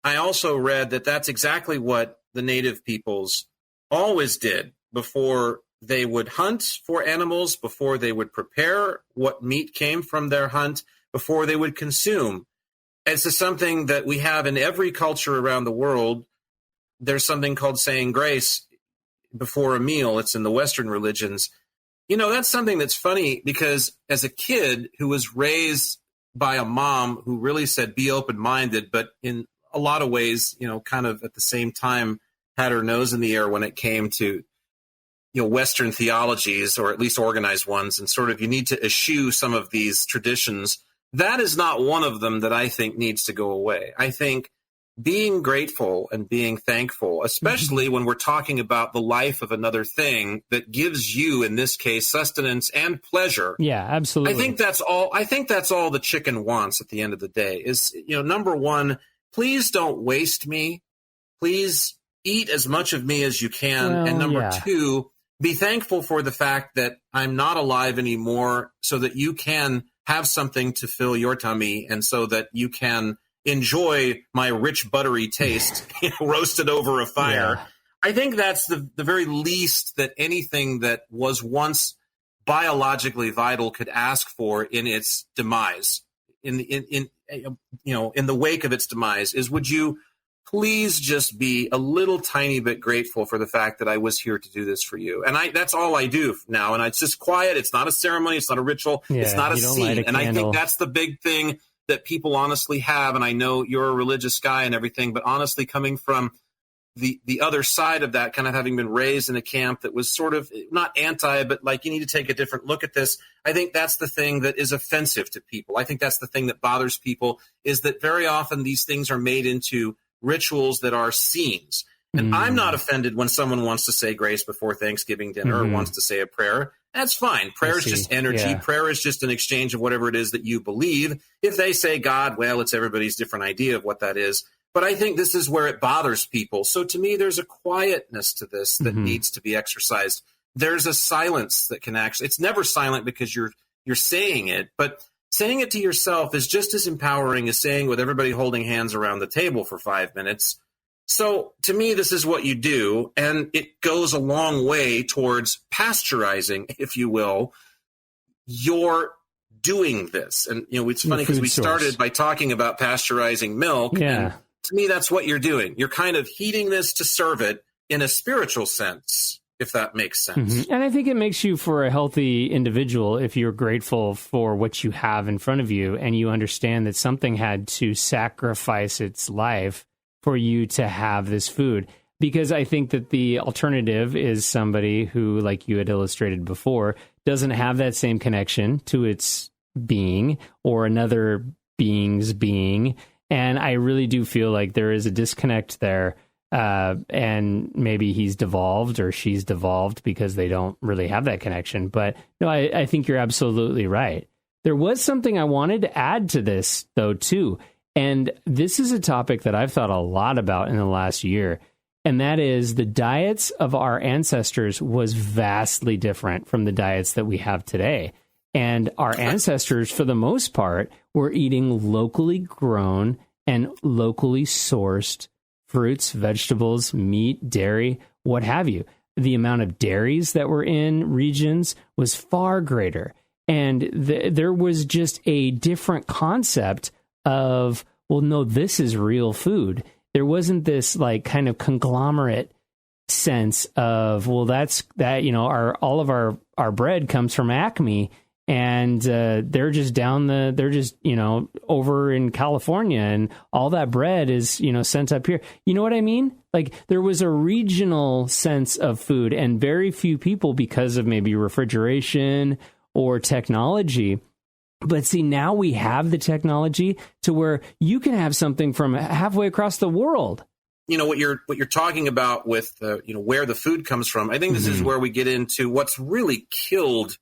I also read that that's exactly what the native peoples always did before they would hunt for animals, before they would prepare what meat came from their hunt, before they would consume. It's just something that we have in every culture around the world. There's something called saying grace before a meal. It's in the Western religions. That's something that's funny because as a kid who was raised by a mom who really said, be open-minded, but in a lot of ways, kind of at the same time had her nose in the air when it came to, Western theologies, or at least organized ones, and sort of you need to eschew some of these traditions. That is not one of them that I think needs to go away. I think being grateful and being thankful, especially when we're talking about the life of another thing that gives you, in this case, sustenance and pleasure. Yeah, absolutely. I think that's all the chicken wants at the end of the day is, number one, please don't waste me. Please eat as much of me as you can. And number two, be thankful for the fact that I'm not alive anymore so that you can have something to fill your tummy and so that you can enjoy my rich buttery taste roasted over a fire. I think that's the very least that anything that was once biologically vital could ask for in its demise, in the wake of its demise, is would you please just be a little tiny bit grateful for the fact that I was here to do this for you. And that's all I do now. And it's just quiet. It's not a ceremony. It's not a ritual. It's not a scene. And I think that's the big thing that people honestly have. And I know you're a religious guy and everything, but honestly, coming from the other side of that, kind of having been raised in a camp that was sort of not anti, but like, you need to take a different look at this. I think that's the thing that is offensive to people. I think that's the thing that bothers people, is that very often these things are made into rituals that are scenes. And I'm not offended when someone wants to say grace before Thanksgiving dinner or wants to say a prayer. That's fine. Prayer is just energy. Yeah. Prayer is just an exchange of whatever it is that you believe. If they say God, well, it's everybody's different idea of what that is. But I think this is where it bothers people. So to me, there's a quietness to this that needs to be exercised. There's a silence that can actually, it's never silent because you're saying it, but saying it to yourself is just as empowering as saying with everybody holding hands around the table for 5 minutes. So to me, this is what you do, and it goes a long way towards pasteurizing, if you will, your doing this. And, it's funny because we started by talking about pasteurizing milk. Yeah. And to me, that's what you're doing. You're kind of heating this to serve it in a spiritual sense, if that makes sense. And I think it makes you for a healthy individual if you're grateful for what you have in front of you and you understand that something had to sacrifice its life for you to have this food. Because I think that the alternative is somebody who, like you had illustrated before, doesn't have that same connection to its being or another being's being. And I really do feel like there is a disconnect there. And maybe he's devolved or she's devolved because they don't really have that connection. But no, I think you're absolutely right. There was something I wanted to add to this, though, too. And this is a topic that I've thought a lot about in the last year. And that is the diets of our ancestors was vastly different from the diets that we have today. And our ancestors, for the most part, were eating locally grown and locally sourced fruits, vegetables, meat, dairy, what have you. The amount of dairies that were in regions was far greater. And there was just a different concept of, well, no, this is real food. There wasn't this like kind of conglomerate sense of, well, that's that, all of our bread comes from Acme. And they're just over in California, and all that bread is, sent up here. You know what I mean? Like there was a regional sense of food, and very few people, because of maybe refrigeration or technology. But see, now we have the technology to where you can have something from halfway across the world. What you're talking about with where the food comes from. I think this is where we get into what's really killed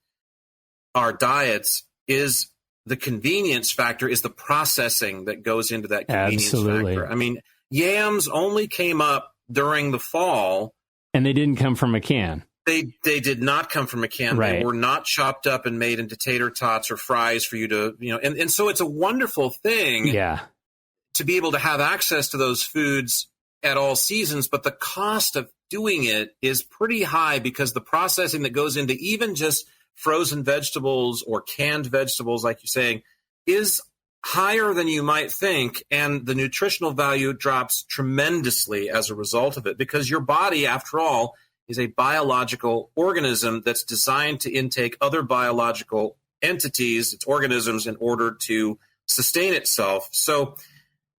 our diets is the convenience factor, is the processing that goes into that convenience factor. I mean, yams only came up during the fall. And they didn't come from a can. They did not come from a can. Right. They were not chopped up and made into tater tots or fries for you to, and so it's a wonderful thing to be able to have access to those foods at all seasons. But the cost of doing it is pretty high because the processing that goes into even just frozen vegetables or canned vegetables, like you're saying, is higher than you might think. And the nutritional value drops tremendously as a result of it, because your body, after all, is a biological organism that's designed to intake other biological entities, its organisms, in order to sustain itself. So,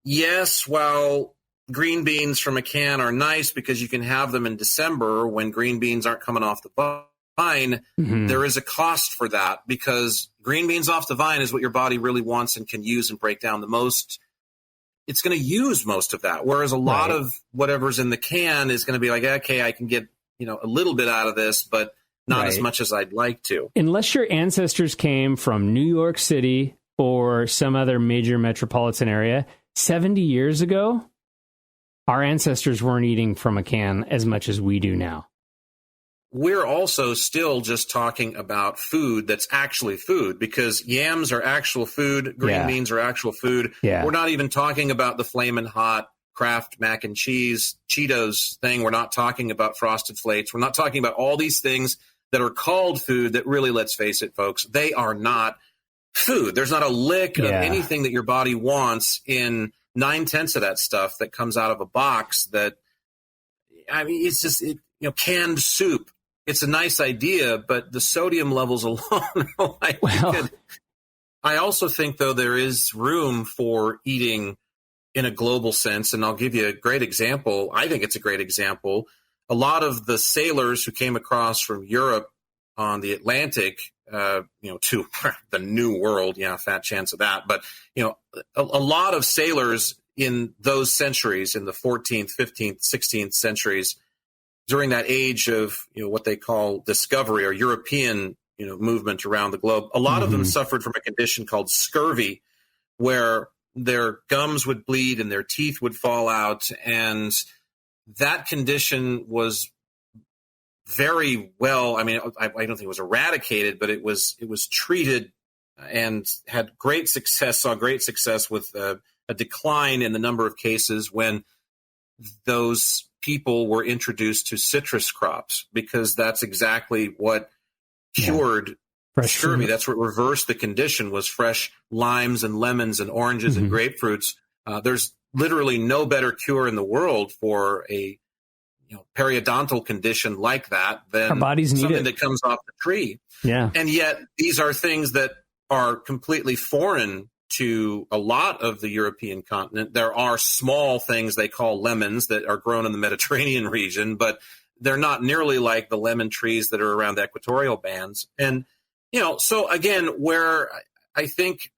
yes, while green beans from a can are nice because you can have them in December when green beans aren't coming off the vine, there is a cost for that, because green beans off the vine is what your body really wants and can use and break down the most. It's going to use most of that, whereas a lot of whatever's in the can is going to be like, okay, I can get a little bit out of this, but not as much as I'd like to. Unless your ancestors came from New York City or some other major metropolitan area 70 years ago, our ancestors weren't eating from a can as much as we do now. We're also still just talking about food that's actually food, because yams are actual food, green beans are actual food. Yeah. We're not even talking about the flamin' hot Kraft mac and cheese, Cheetos thing. We're not talking about Frosted Flakes. We're not talking about all these things that are called food that really, let's face it, folks, they are not food. There's not a lick of anything that your body wants in 9/10 of that stuff that comes out of a box. That, I mean, it's just, canned soup. It's a nice idea, but the sodium levels alone. I also think, though, there is room for eating in a global sense, and I'll give you a great example. I think it's a great example. A lot of the sailors who came across from Europe on the Atlantic, to the New World, fat chance of that. But, a lot of sailors in those centuries, in the 14th, 15th, 16th centuries, during that age of, what they call discovery or European, movement around the globe, a lot of them suffered from a condition called scurvy, where their gums would bleed and their teeth would fall out. And that condition was very well, I mean, I don't think it was eradicated, but it was treated and had saw great success with a decline in the number of cases when those people were introduced to citrus crops, because that's exactly what cured scurvy. That's what reversed the condition, was fresh limes and lemons and oranges and grapefruits. There's literally no better cure in the world for a periodontal condition like that than our bodies need something it. that comes off the tree. Yeah. And yet these are things that are completely foreign to a lot of the European continent. There are small things they call lemons that are grown in the Mediterranean region, but they're not nearly like the lemon trees that are around the equatorial bands. And, so again, where I think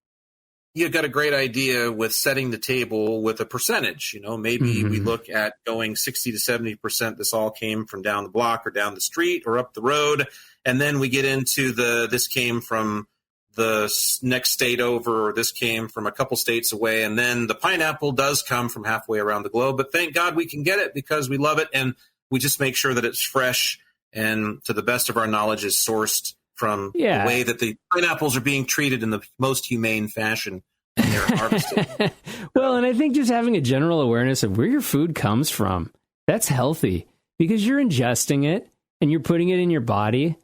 you got a great idea with setting the table with a percentage, maybe we look at going 60 to 70%. This all came from down the block or down the street or up the road. And then we get into this came from the next state over, or this came from a couple states away. And then the pineapple does come from halfway around the globe, but thank God we can get it because we love it. And we just make sure that it's fresh and, to the best of our knowledge, is sourced from the way that the pineapples are being treated in the most humane fashion when they're harvested. Well, and I think just having a general awareness of where your food comes from, that's healthy, because you're ingesting it and you're putting it in your body.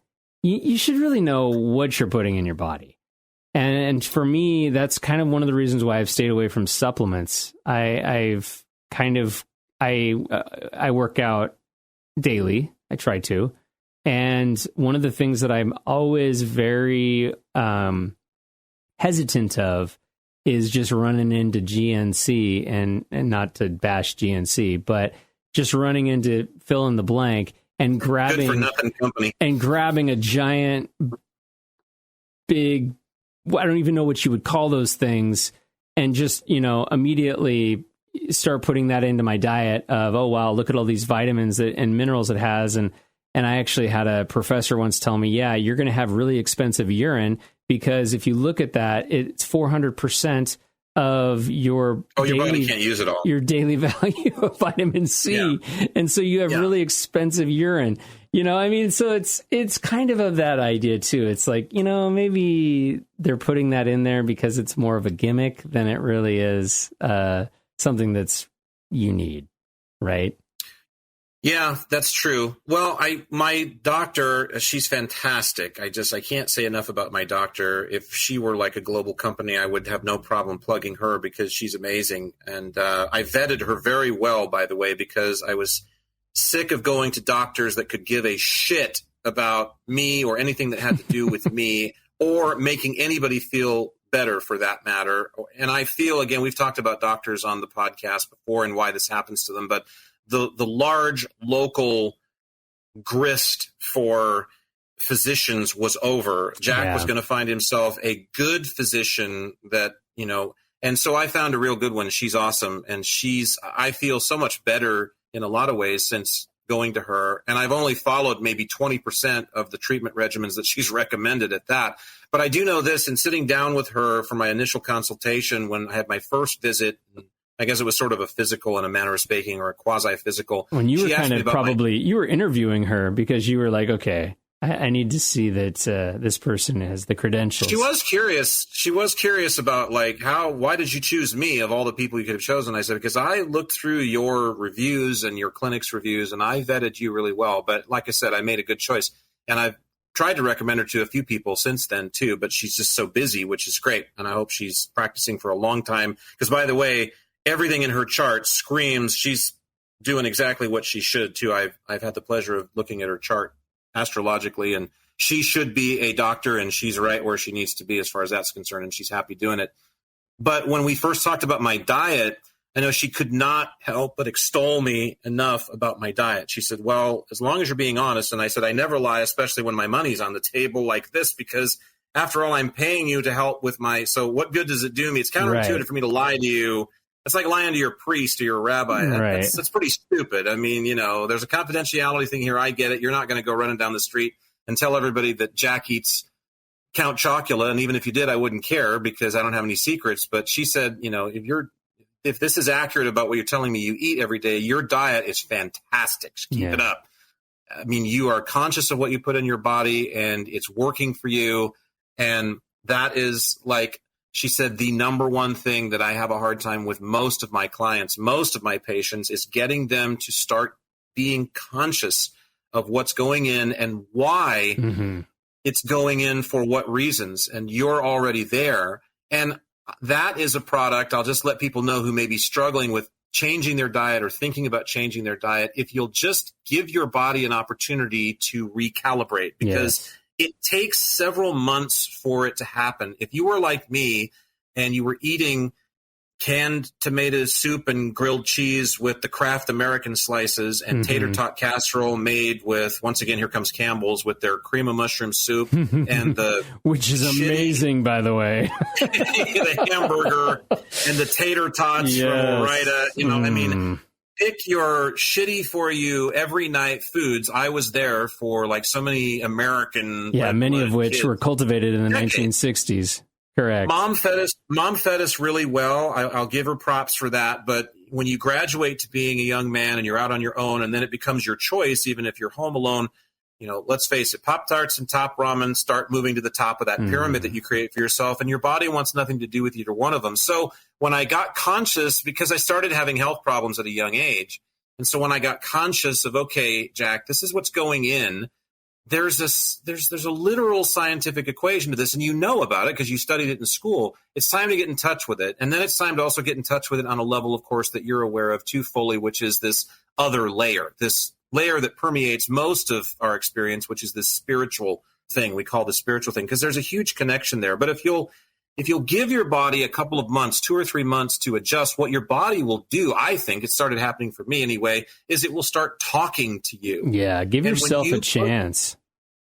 You should really know what you're putting in your body. And for me, that's kind of one of the reasons why I've stayed away from supplements. I work out daily. I try to. And one of the things that I'm always very hesitant of is just running into GNC, and not to bash GNC, but just running into fill in the blank and grabbing Good for nothing company. And grabbing a giant, big, I don't even know what you would call those things, and just, immediately start putting that into my diet of, oh, wow, look at all these vitamins and minerals it has. And I actually had a professor once tell me, yeah, you're going to have really expensive urine, because if you look at that, it's 400% of your your body can't use it all. Your daily value of vitamin C. Yeah. And so you have really expensive urine. So it's kind of that idea too. It's like, maybe they're putting that in there because it's more of a gimmick than it really is something that's you need, right? Yeah, that's true. Well, my doctor, she's fantastic. I can't say enough about my doctor. If she were like a global company, I would have no problem plugging her because she's amazing. And I vetted her very well, by the way, because I was sick of going to doctors that could give a shit about me or anything that had to do with me or making anybody feel better, for that matter. And I feel, again, we've talked about doctors on the podcast before and why this happens to them, but the large local grist for physicians was over. Jack was going to find himself a good physician that, and so I found a real good one. She's awesome. And I feel so much better in a lot of ways since going to her. And I've only followed maybe 20% of the treatment regimens that she's recommended at that. But I do know this, in sitting down with her for my initial consultation when I had my first visit, I guess it was sort of a physical in a manner of speaking, or a quasi-physical. When you were kind of you were interviewing her because you were like, okay, I need to see that this person has the credentials. She was curious. She was curious about like why did you choose me of all the people you could have chosen? I said, because I looked through your reviews and your clinic's reviews and I vetted you really well. But like I said, I made a good choice, and I've tried to recommend her to a few people since then too, but she's just so busy, which is great. And I hope she's practicing for a long time. Because by the way, everything in her chart screams she's doing exactly what she should too. I've had the pleasure of looking at her chart astrologically, and she should be a doctor, and she's right where she needs to be as far as that's concerned, and she's happy doing it. But when we first talked about my diet, I know she could not help but extol me enough about my diet. She said, well, as long as you're being honest. And I said, I never lie, especially when my money's on the table like this, because after all, I'm paying you to help with so what good does it do me? It's counterintuitive for me to lie to you. It's like lying to your priest or your rabbi. Right. That's pretty stupid. I mean, there's a confidentiality thing here. I get it. You're not going to go running down the street and tell everybody that Jack eats Count Chocula. And even if you did, I wouldn't care because I don't have any secrets. But she said, if this is accurate about what you're telling me you eat every day, your diet is fantastic. So keep it up. I mean, you are conscious of what you put in your body and it's working for you. And that is like, she said, the number one thing that I have a hard time with most of my clients, most of my patients, is getting them to start being conscious of what's going in and why it's going in for what reasons. And you're already there. And that is a product, I'll just let people know who may be struggling with changing their diet or thinking about changing their diet. If you'll just give your body an opportunity to recalibrate, because it takes several months for it to happen. If you were like me and you were eating canned tomato soup and grilled cheese with the Kraft American slices and tater tot casserole made with, once again, here comes Campbell's with their cream of mushroom soup and the which is amazing, by the way, the hamburger and the tater tots from Orida. I mean, pick your shitty for you every night foods. I was there for like so many American, many of which were cultivated in the 1960s. Correct. Mom fed us really well. I'll give her props for that. But when you graduate to being a young man and you're out on your own, and then it becomes your choice, even if you're home alone, let's face it, Pop-Tarts and Top Ramen start moving to the top of that pyramid that you create for yourself, and your body wants nothing to do with either one of them. So when I got conscious, because I started having health problems at a young age, and so when I got conscious of, okay, Jack, this is what's going in, there's a literal scientific equation to this, and you know about it because you studied it in school. It's time to get in touch with it. And then it's time to also get in touch with it on a level, of course, that you're aware of too fully, which is this other layer, this layer that permeates most of our experience, which is this spiritual thing we call the spiritual thing, because there's a huge connection there. But if you'll give your body a couple of months, 2 or 3 months to adjust, what your body will do, I think it started happening for me anyway, is it will start talking to you. Yeah, give yourself a chance.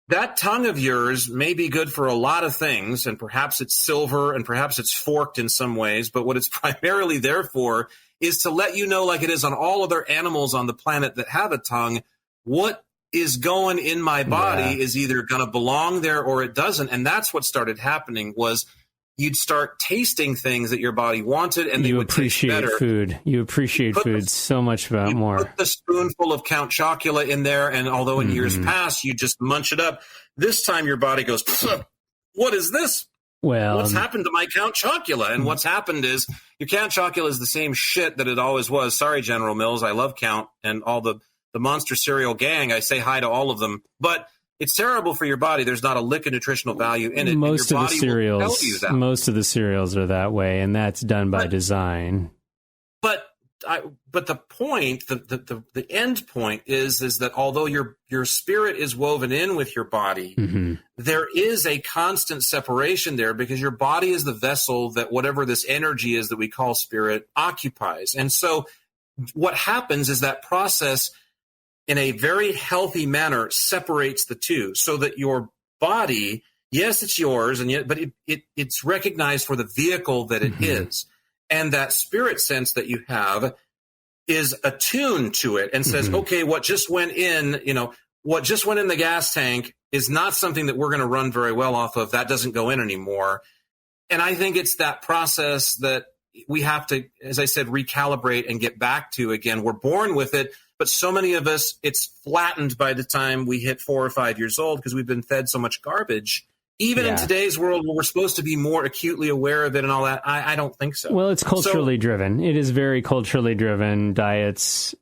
That tongue of yours may be good for a lot of things, and perhaps it's silver and perhaps it's forked in some ways, but what it's primarily there for is to let you know, like it is on all other animals on the planet that have a tongue, what is going in my body is either going to belong there or it doesn't. And that's what started happening was you'd start tasting things that your body wanted, and they would taste better. You appreciate food so much more. Put the spoonful of Count Chocula in there, and although in years past you just munch it up, this time your body goes, what is this? Well, what's happened to my Count Chocula? And what's happened is your Count Chocula is the same shit that it always was. Sorry, General Mills. I love Count and all the Monster cereal gang. I say hi to all of them. But it's terrible for your body. There's not a lick of nutritional value in it. Most of the cereals are that way, and that's done by design. But the point, the end point is that although your spirit is woven in with your body, there is a constant separation there because your body is the vessel that whatever this energy is that we call spirit occupies. And so what happens is that process in a very healthy manner separates the two so that your body, yes, it's yours, but it's recognized for the vehicle that it is. And that spirit sense that you have is attuned to it and says, okay, what just went in the gas tank is not something that we're going to run very well off of. That doesn't go in anymore. And I think it's that process that we have to, as I said, recalibrate and get back to again. We're born with it, but so many of us, it's flattened by the time we hit 4 or 5 years old because we've been fed so much garbage. Even in today's world where we're supposed to be more acutely aware of it and all that, I don't think so. Well, it's culturally driven. It is very culturally driven. Diets,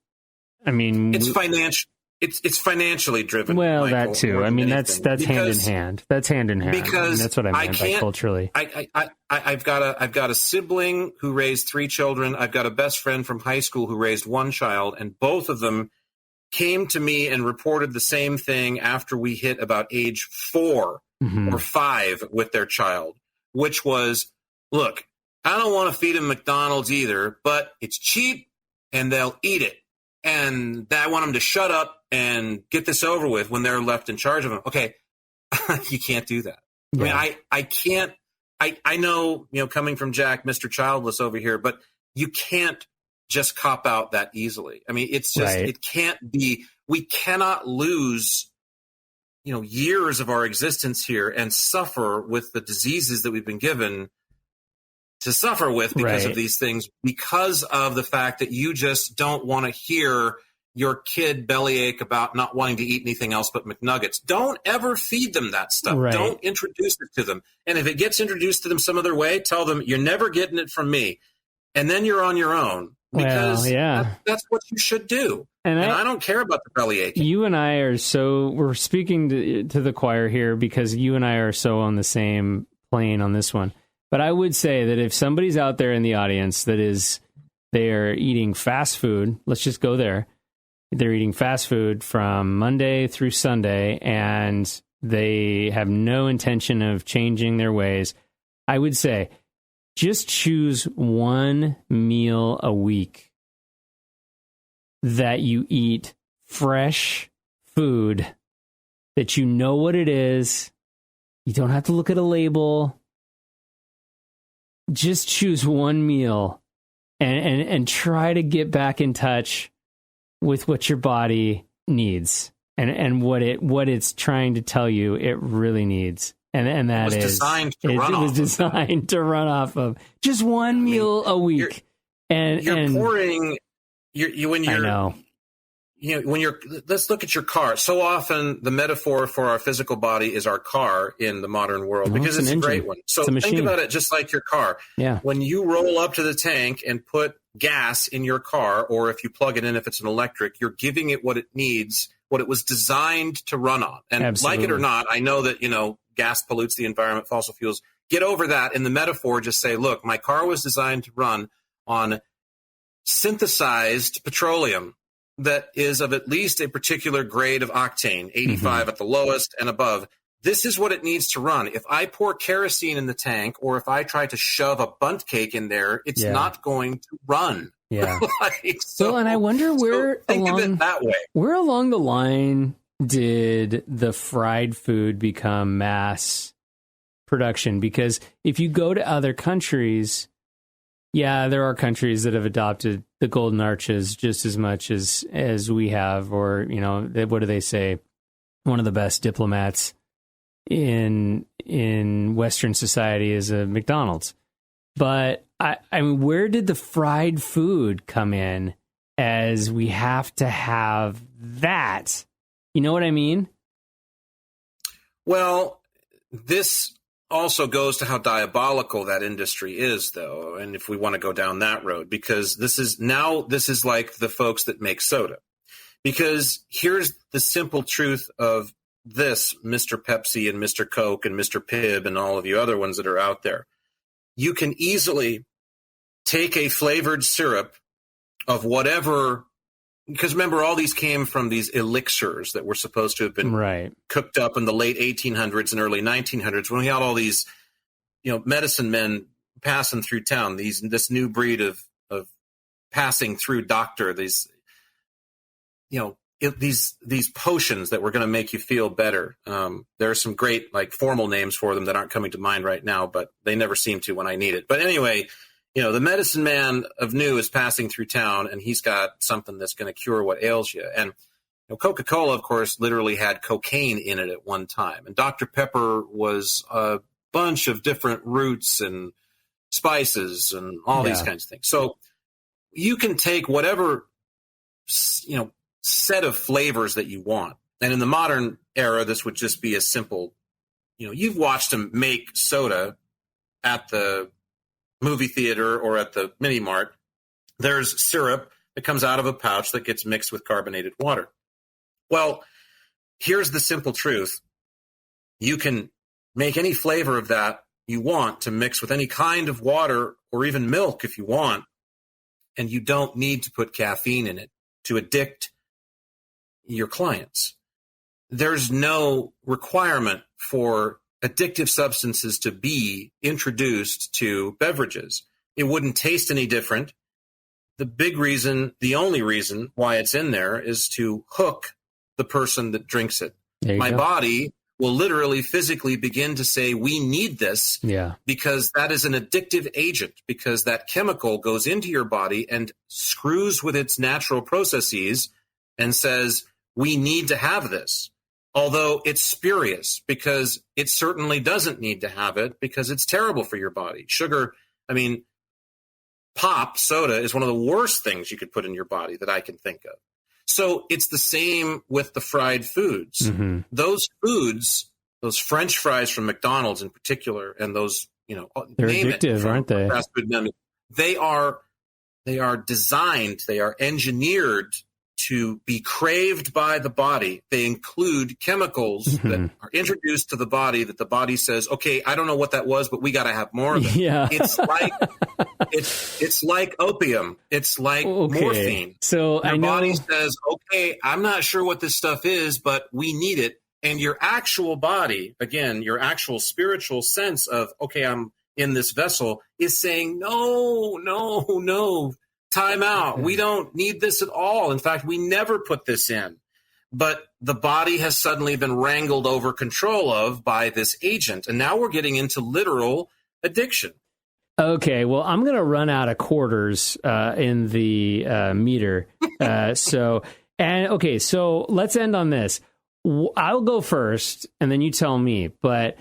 I mean... It's financial. It's financially driven. Well, Michael, that too. I mean, that's hand in hand. That's hand in hand. Because that's what I meant by culturally. I've got a sibling who raised 3 children. I've got a best friend from high school who raised 1 child, and both of them came to me and reported the same thing after we hit about age 4 or 5 with their child, which was, look, I don't want to feed them McDonald's either, but it's cheap and they'll eat it. And I want them to shut up and get this over with when they're left in charge of them. Okay, you can't do that. Yeah. I mean, I can't. I know, coming from Jack, Mr. Childless over here, but you can't just cop out that easily. I mean, it's just It can't be. We cannot lose, years of our existence here and suffer with the diseases that we've been given to suffer with because of these things, because of the fact that you just don't want to hear your kid bellyache about not wanting to eat anything else but McNuggets. Don't ever feed them that stuff. Right. Don't introduce it to them. And if it gets introduced to them some other way, tell them you're never getting it from me. And then you're on your own, because that's what you should do. And I don't care about the bellyache. You and I we're speaking to the choir here because you and I are so on the same plane on this one. But I would say that if somebody's out there in the audience they are eating fast food, let's just go there. They're eating fast food from Monday through Sunday, and they have no intention of changing their ways. I would say just choose one meal a week that you eat fresh food, that you know what it is. You don't have to look at a label. Just choose one meal and try to get back in touch with what your body needs and what it's trying to tell you it really needs. And that it was designed to run off of just one meal a week. When let's look at your car. So often the metaphor for our physical body is our car in the modern world, because it's a great one. So think about it just like your car. Yeah. When you roll up to the tank and put gas in your car, or if you plug it in, if it's an electric, you're giving it what it needs, what it was designed to run on. And Absolutely. Like it or not, I know that, gas pollutes the environment, fossil fuels. Get over that. In the metaphor, just say, look, my car was designed to run on synthesized petroleum that is of at least a particular grade of octane, 85 at the lowest and above. This is what it needs to run. If I pour kerosene in the tank, or if I try to shove a bundt cake in there, it's not going to run. Yeah. And I wonder where along the line did the fried food become mass production? Because if you go to other countries, there are countries that have adopted the golden arches just as much as we have, or, what do they say? One of the best diplomats in Western society is a McDonald's. But I mean, where did the fried food come in as we have to have that? You know what I mean? Well, this also goes to how diabolical that industry is, though, and if we want to go down that road, because this is like the folks that make soda. Because here's the simple truth of this, Mr. Pepsi and Mr. Coke and Mr. Pibb and all of you other ones that are out there. You can easily take a flavored syrup of whatever, because remember, all these came from these elixirs that were supposed to have been cooked up in the late 1800s and early 1900s, when we had all these, medicine men passing through town, this new breed of passing through doctor, these potions that were going to make you feel better. There are some great formal names for them that aren't coming to mind right now, but they never seem to when I need it. But anyway, the medicine man of new is passing through town, and he's got something that's going to cure what ails you. And Coca-Cola, of course, literally had cocaine in it at one time. And Dr. Pepper was a bunch of different roots and spices and all these kinds of things. So you can take whatever, set of flavors that you want. And in the modern era, this would just be a simple, you've watched them make soda at the movie theater or at the mini mart. There's syrup that comes out of a pouch that gets mixed with carbonated water. Well, here's the simple truth. You can make any flavor of that you want to mix with any kind of water or even milk if you want, and you don't need to put caffeine in it to addict your clients. There's no requirement for addictive substances to be introduced to beverages. It wouldn't taste any different. The only reason why it's in there is to hook the person that drinks it. My body will literally physically begin to say, we need this, because that is an addictive agent, because that chemical goes into your body and screws with its natural processes and says, we need to have this. Although it's spurious, because it certainly doesn't need to have it, because it's terrible for your body. Sugar, pop soda is one of the worst things you could put in your body that I can think of. So it's the same with the fried foods. Mm-hmm. Those foods, those French fries from McDonald's in particular, and those, they're addictive, aren't they? Fast food menus, they are designed, they are engineered to be craved by the body. They include chemicals that are introduced to the body that the body says, okay, I don't know what that was, but we got to have more of it. Yeah. It's like opium. It's like morphine. So your body says, okay, I'm not sure what this stuff is, but we need it. And your actual body, again, your actual spiritual sense of, okay, I'm in this vessel, is saying, no, time out. We don't need this at all. In fact, we never put this in. But the body has suddenly been wrangled over control of by this agent. And now we're getting into literal addiction. Okay, well, I'm going to run out of quarters in the meter. So let's end on this. I'll go first, and then you tell me. But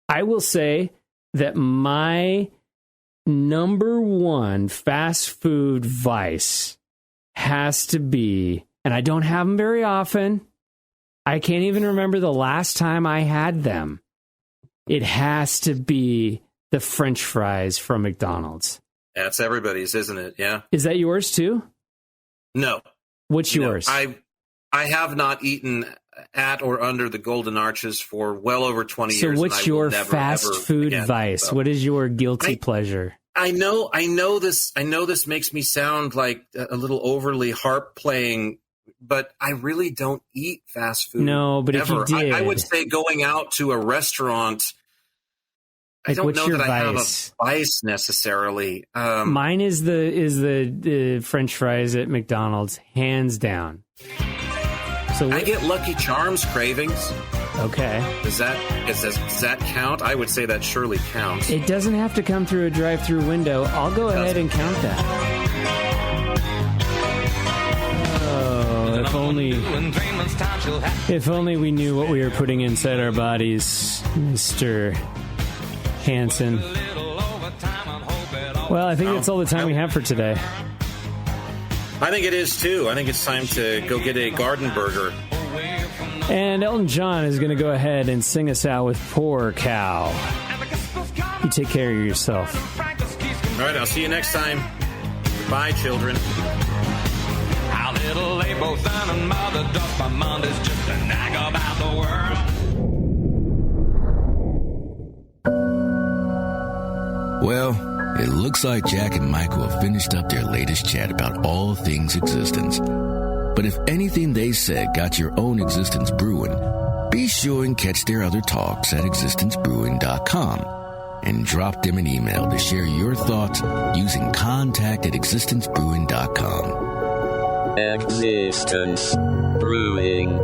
I will say that my number one fast food vice has to be, and I don't have them very often. I can't even remember the last time I had them. It has to be the French fries from McDonald's. That's everybody's, isn't it? Yeah. Is that yours too? No. What's yours? I have not eaten at or under the Golden Arches for well over 20 years. So what's your fast food vice? What is your guilty pleasure? I know this makes me sound like a little overly harp playing, but I really don't eat fast food. No, but ever. If you did, I would say going out to a restaurant, I don't know that I have a vice necessarily. Mine is the French fries at McDonald's, hands down. So I get Lucky Charms cravings. Okay. Does that count? I would say that surely counts. It doesn't have to come through a drive-through window. I'll go ahead and count that. Oh, if only we knew what we were putting inside our bodies, Mr. Hansen. Well, I think that's all the time we have for today. I think it is too. I think it's time to go get a garden burger. And Elton John is going to go ahead and sing us out with Poor Cow. You take care of yourself. All right, I'll see you next time. Bye, children. How little they both son and mother does my Monday's just a nag about the world. Well, it looks like Jack and Michael have finished up their latest chat about all things existence. But if anything they said got your own Existence Brewing, be sure and catch their other talks at existencebrewing.com and drop them an email to share your thoughts using contact@existencebrewing.com. Existence Brewing.